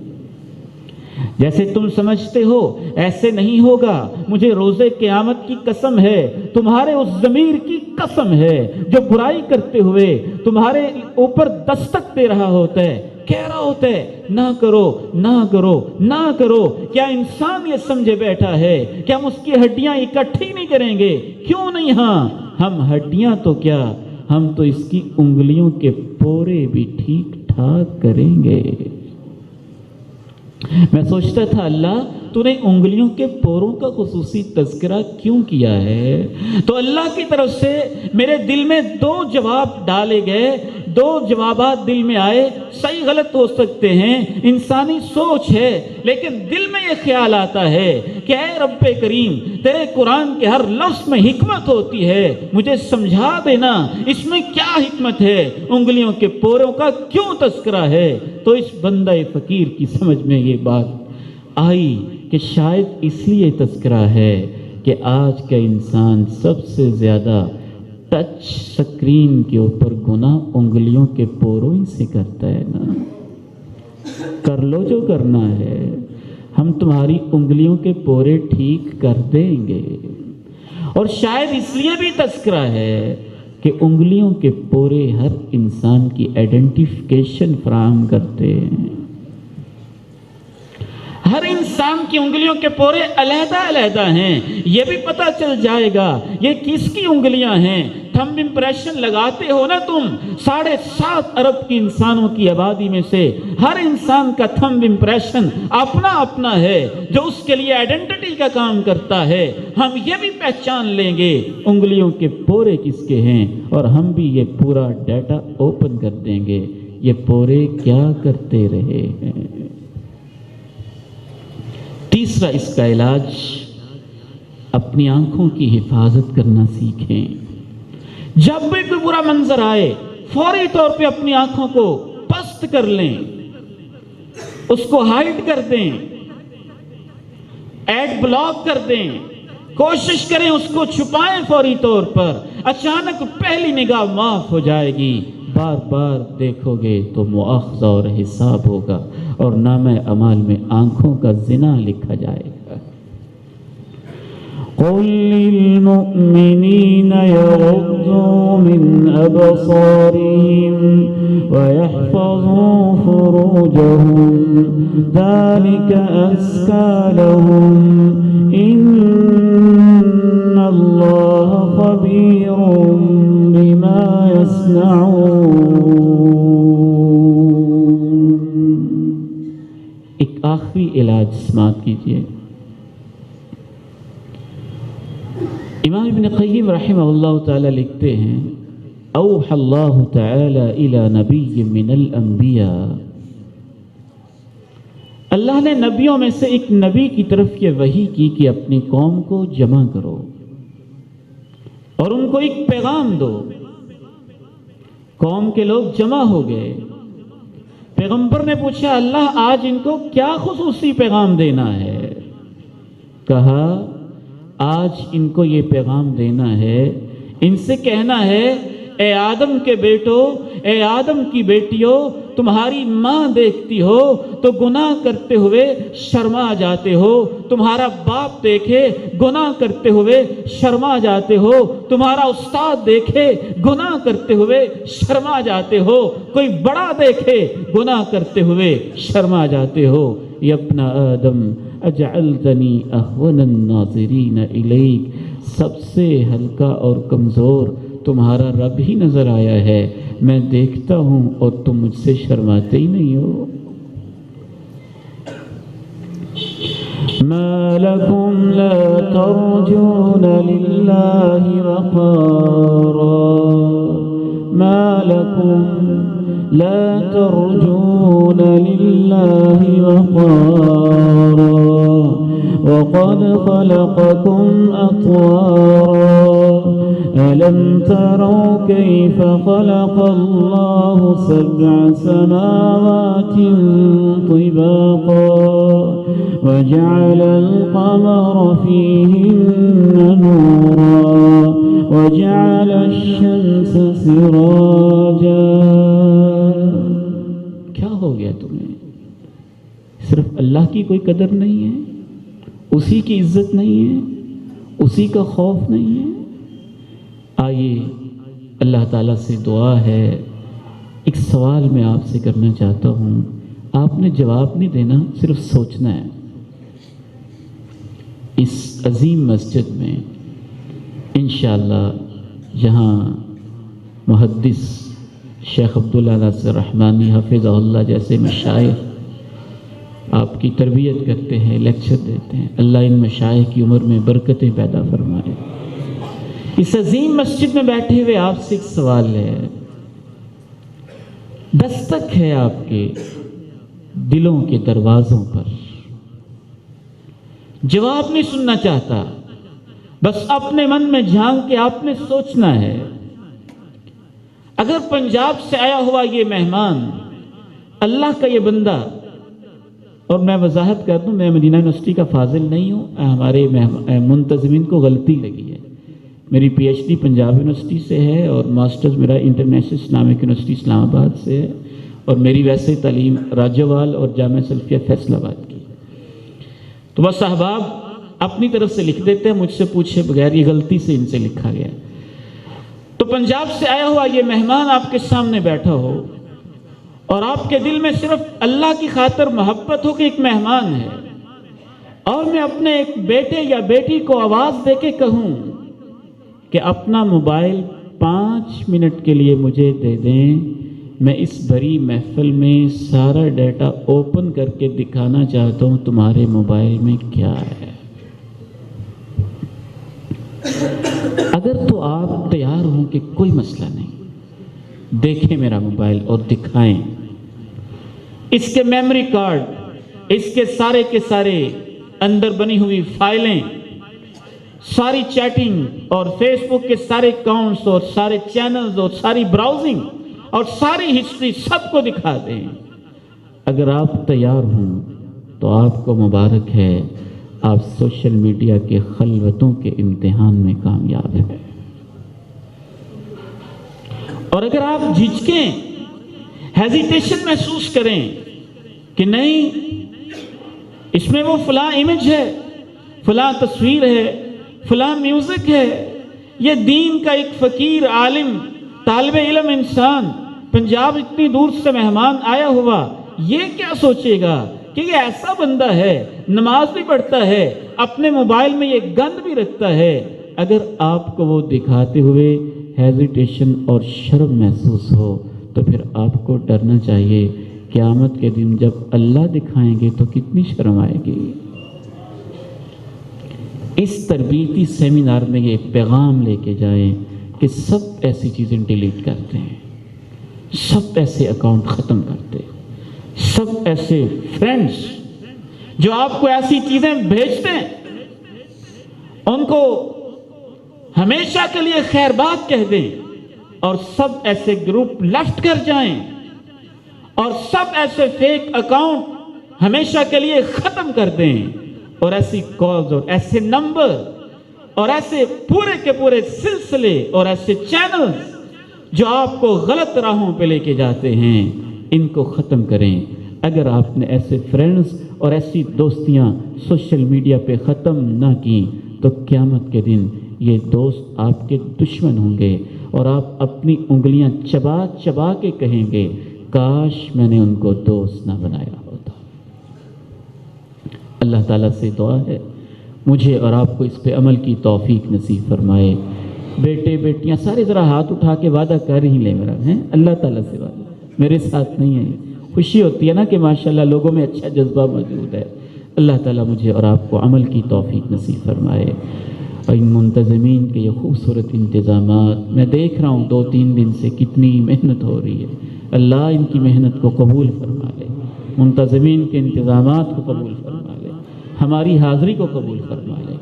جیسے تم سمجھتے ہو ایسے نہیں ہوگا، مجھے روز قیامت کی قسم ہے، تمہارے اس ضمیر کی قسم ہے جو برائی کرتے ہوئے تمہارے اوپر دستک دے رہا ہوتا ہے، کہہ رہا ہوتا ہے نہ کرو نہ کرو نہ کرو۔ کیا انسان یہ سمجھے بیٹھا ہے کہ ہم اس کی ہڈیاں اکٹھی نہیں کریں گے؟ کیوں نہیں؟ ہاں، ہم ہڈیاں تو کیا، ہم تو اس کی انگلیوں کے پورے بھی ٹھیک ٹھاک کریں گے۔ میں سوچتا تھا اللہ تو نے انگلیوں کے پوروں کا خصوصی تذکرہ کیوں کیا ہے؟ تو اللہ کی طرف سے میرے دل میں دو جواب ڈالے گئے، دو جوابات دل میں آئے، صحیح غلط ہو سکتے ہیں، انسانی سوچ ہے، لیکن دل میں یہ خیال آتا ہے کہ اے رب کریم، تیرے قرآن کے ہر لفظ میں حکمت ہوتی ہے، مجھے سمجھا دینا اس میں کیا حکمت ہے، انگلیوں کے پوروں کا کیوں تذکرہ ہے؟ تو اس بندہ فقیر کی سمجھ میں یہ بات آئی کہ شاید اس لیے تذکرہ ہے کہ آج کا انسان سب سے زیادہ ٹچ سکرین کے اوپر گناہ انگلیوں کے پوروں ہی سے کرتا ہے نا۔ کر لو جو کرنا ہے، ہم تمہاری انگلیوں کے پورے ٹھیک کر دیں گے۔ اور شاید اس لیے بھی تذکرہ ہے کہ انگلیوں کے پورے ہر انسان کی آئیڈینٹیفیکیشن فراہم کرتے ہیں۔ ہر انسان کی انگلیوں کے پورے علیحدہ علیحدہ ہیں، یہ بھی پتہ چل جائے گا یہ کس کی انگلیاں ہیں۔ تھمب امپریشن لگاتے ہو نا تم، 7.5 ارب کی انسانوں کی آبادی میں سے ہر انسان کا تھمب امپریشن اپنا اپنا ہے جو اس کے لیے آئیڈینٹی کا کام کرتا ہے۔ ہم یہ بھی پہچان لیں گے انگلیوں کے پورے کس کے ہیں، اور ہم بھی یہ پورا ڈیٹا اوپن کر دیں گے، یہ پورے کیا کرتے رہے ہیں۔ تیسرا اس کا علاج، اپنی آنکھوں کی حفاظت کرنا سیکھیں۔ جب بھی کوئی برا منظر آئے فوری طور پہ اپنی آنکھوں کو پست کر لیں، اس کو ہائیڈ کر دیں، ایڈ بلاک کر دیں، کوشش کریں اس کو چھپائیں فوری طور پر۔ اچانک پہلی نگاہ معاف ہو جائے گی، بار بار دیکھو گے تو مؤاخذہ اور حساب ہوگا، اور نامہ اعمال میں آنکھوں کا زنا لکھا جائے گا۔ قل للمؤمنین یغضوا من ابصارهم ويحفظوا فروجهم ذلك ازکی لهم ان اللہ خبیر بما یصنعون۔ ایک آخری علاج سماعت کیجیے۔ امام ابن قیم رحمہ اللہ تعالی لکھتے ہیں، اوحى اللہ تعالی الی نبی من الانبیاء، اللہ نے نبیوں میں سے ایک نبی کی طرف یہ وحی کی کہ اپنی قوم کو جمع کرو، اور ان کو ایک پیغام دو۔ قوم کے لوگ جمع ہو گئے، پیغمبر نے پوچھا اللہ آج ان کو کیا خصوصی پیغام دینا ہے؟ کہا آج ان کو یہ پیغام دینا ہے، ان سے کہنا ہے اے آدم کے بیٹو، اے آدم کی بیٹیوں، تمہاری ماں دیکھتی ہو تو گناہ کرتے ہوئے شرما جاتے ہو، تمہارا باپ دیکھے گناہ کرتے ہوئے شرما جاتے ہو، تمہارا استاد دیکھے گناہ کرتے ہوئے شرما جاتے ہو، کوئی بڑا دیکھے گناہ کرتے ہوئے شرما جاتے ہو۔ یا ابن آدم اجعلتنی اہون الناظرین الیک، سب سے ہلکا اور کمزور تمہارا رب ہی نظر آیا ہے، میں دیکھتا ہوں اور تم مجھ سے شرماتے ہی نہیں ہو۔ ما لکم لا ترجون للہ وقارا، ما لکم لا ترجون للہ وقارا وقد خلقكم أطوارا ألم تروا كيف خلق الله 7 سماوات طباقا وجعل القمر فيهن نورا وجعل الشمس سراجا۔ کیا ہو گیا تمہیں؟ صرف اللہ کی کوئی قدر نہیں ہے، اسی کی عزت نہیں ہے، اسی کا خوف نہیں ہے؟ آئیے اللہ تعالیٰ سے دعا ہے، ایک سوال میں آپ سے کرنا چاہتا ہوں، آپ نے جواب نہیں دینا، صرف سوچنا ہے۔ اس عظیم مسجد میں انشاءاللہ جہاں محدث شیخ عبداللہ ناصر رحمانی حفظہ اللہ جیسے مشائخ آپ کی تربیت کرتے ہیں، لیکچر دیتے ہیں، اللہ ان مشائخ کی عمر میں برکتیں پیدا فرمائے۔ اس عظیم مسجد میں بیٹھے ہوئے آپ سے ایک سوال ہے، دستک ہے آپ کے دلوں کے دروازوں پر، جواب نہیں سننا چاہتا، بس اپنے من میں جھانک کے آپ نے سوچنا ہے۔ اگر پنجاب سے آیا ہوا یہ مہمان، اللہ کا یہ بندہ، اور میں وضاحت کر دوں میں مدینہ یونیورسٹی کا فاضل نہیں ہوں، ہمارے منتظمین کو غلطی لگی ہے، میری P H D Punjab university سے ہے اور ماسٹرز میرا انٹرنیشنل اسلامک یونیورسٹی اسلام آباد سے ہے، اور میری ویسے تعلیم راجوال اور جامعہ سلفیہ فیصل آباد کی۔ تو بس احباب اپنی طرف سے لکھ دیتے ہیں، مجھ سے پوچھے بغیر، یہ غلطی سے ان سے لکھا گیا۔ تو پنجاب سے آیا ہوا یہ مہمان آپ کے سامنے بیٹھا ہو اور آپ کے دل میں صرف اللہ کی خاطر محبت ہو کہ ایک مہمان ہے، اور میں اپنے ایک بیٹے یا بیٹی کو آواز دے کے کہوں کہ اپنا موبائل 5 منٹ کے لیے مجھے دے دیں، میں اس بڑی محفل میں سارا ڈیٹا اوپن کر کے دکھانا چاہتا ہوں تمہارے موبائل میں کیا ہے۔ اگر تو آپ تیار ہوں کہ کوئی مسئلہ نہیں، دیکھیں میرا موبائل اور دکھائیں، اس کے میموری کارڈ، اس کے سارے اندر بنی ہوئی فائلیں، ساری چیٹنگ اور فیس بک کے سارے اکاؤنٹس اور سارے چینلز اور ساری براؤزنگ اور ساری ہسٹری سب کو دکھا دیں۔ اگر آپ تیار ہوں تو آپ کو مبارک ہے، آپ سوشل میڈیا کے خلوتوں کے امتحان میں کامیاب ہیں۔ اور اگر آپ جھجکیں، ہیزیٹیشن محسوس کریں کہ نہیں اس میں وہ فلاں امیج ہے، فلاں تصویر ہے، فلاں میوزک ہے، یہ دین کا ایک فقیر عالم طالب علم انسان پنجاب اتنی دور سے مہمان آیا ہوا، یہ کیا سوچے گا کہ یہ ایسا بندہ ہے، نماز بھی پڑھتا ہے، اپنے موبائل میں یہ گند بھی رکھتا ہے۔ اگر آپ کو وہ دکھاتے ہوئے ہیزیٹیشن اور شرم محسوس ہو تو پھر آپ کو ڈرنا چاہیے، قیامت کے دن جب اللہ دکھائیں گے تو کتنی شرم آئے گی۔ اس تربیتی سیمینار میں یہ پیغام لے کے جائیں کہ سب ایسی چیزیں ڈیلیٹ کرتے ہیں، سب ایسے اکاؤنٹ ختم کرتے ہیں، سب ایسے فرینڈز جو آپ کو ایسی چیزیں بھیجتے ہیں ان کو ہمیشہ کے لیے خیر بات کہہ دیں اور سب ایسے گروپ لیفٹ کر جائیں اور سب ایسے فیک اکاؤنٹ ہمیشہ کے لیے ختم کر دیں اور ایسی کالز اور ایسے نمبر اور ایسے پورے کے پورے سلسلے اور ایسے چینلز جو آپ کو غلط راہوں پہ لے کے جاتے ہیں ان کو ختم کریں۔ اگر آپ نے ایسے فرینڈز اور ایسی دوستیاں سوشل میڈیا پہ ختم نہ کی تو قیامت کے دن یہ دوست آپ کے دشمن ہوں گے اور آپ اپنی انگلیاں چبا چبا کے کہیں گے کاش میں نے ان کو دوست نہ بنایا ہوتا۔ اللہ تعالیٰ سے دعا ہے مجھے اور آپ کو اس پہ عمل کی توفیق نصیب فرمائے۔ بیٹے بیٹیاں سارے ذرا ہاتھ اٹھا کے وعدہ کر ہی لیں میرا، ہیں اللہ تعالیٰ سے وعدہ، میرے ساتھ نہیں ہے۔ خوشی ہوتی ہے نا کہ ماشاءاللہ لوگوں میں اچھا جذبہ موجود ہے۔ اللہ تعالیٰ مجھے اور آپ کو عمل کی توفیق نصیب فرمائے۔ اور ان منتظمین کے یہ خوبصورت انتظامات میں دیکھ رہا ہوں 2-3 دن سے کتنی محنت ہو رہی ہے، اللہ ان کی محنت کو قبول فرما لے، منتظمین کے انتظامات کو قبول فرما لے، ہماری حاضری کو قبول فرما لے،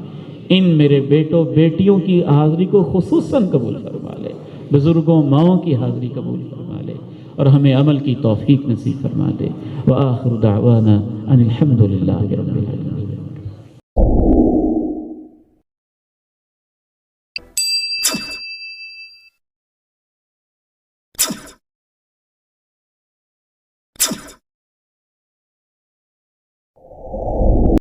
ان میرے بیٹوں بیٹیوں کی حاضری کو خصوصاً قبول فرما لے، بزرگوں ماؤں کی حاضری قبول فرما لے اور ہمیں عمل کی توفیق نصیب فرما دے۔ وآخر دعوانا ان الحمد للہ رب العالمین۔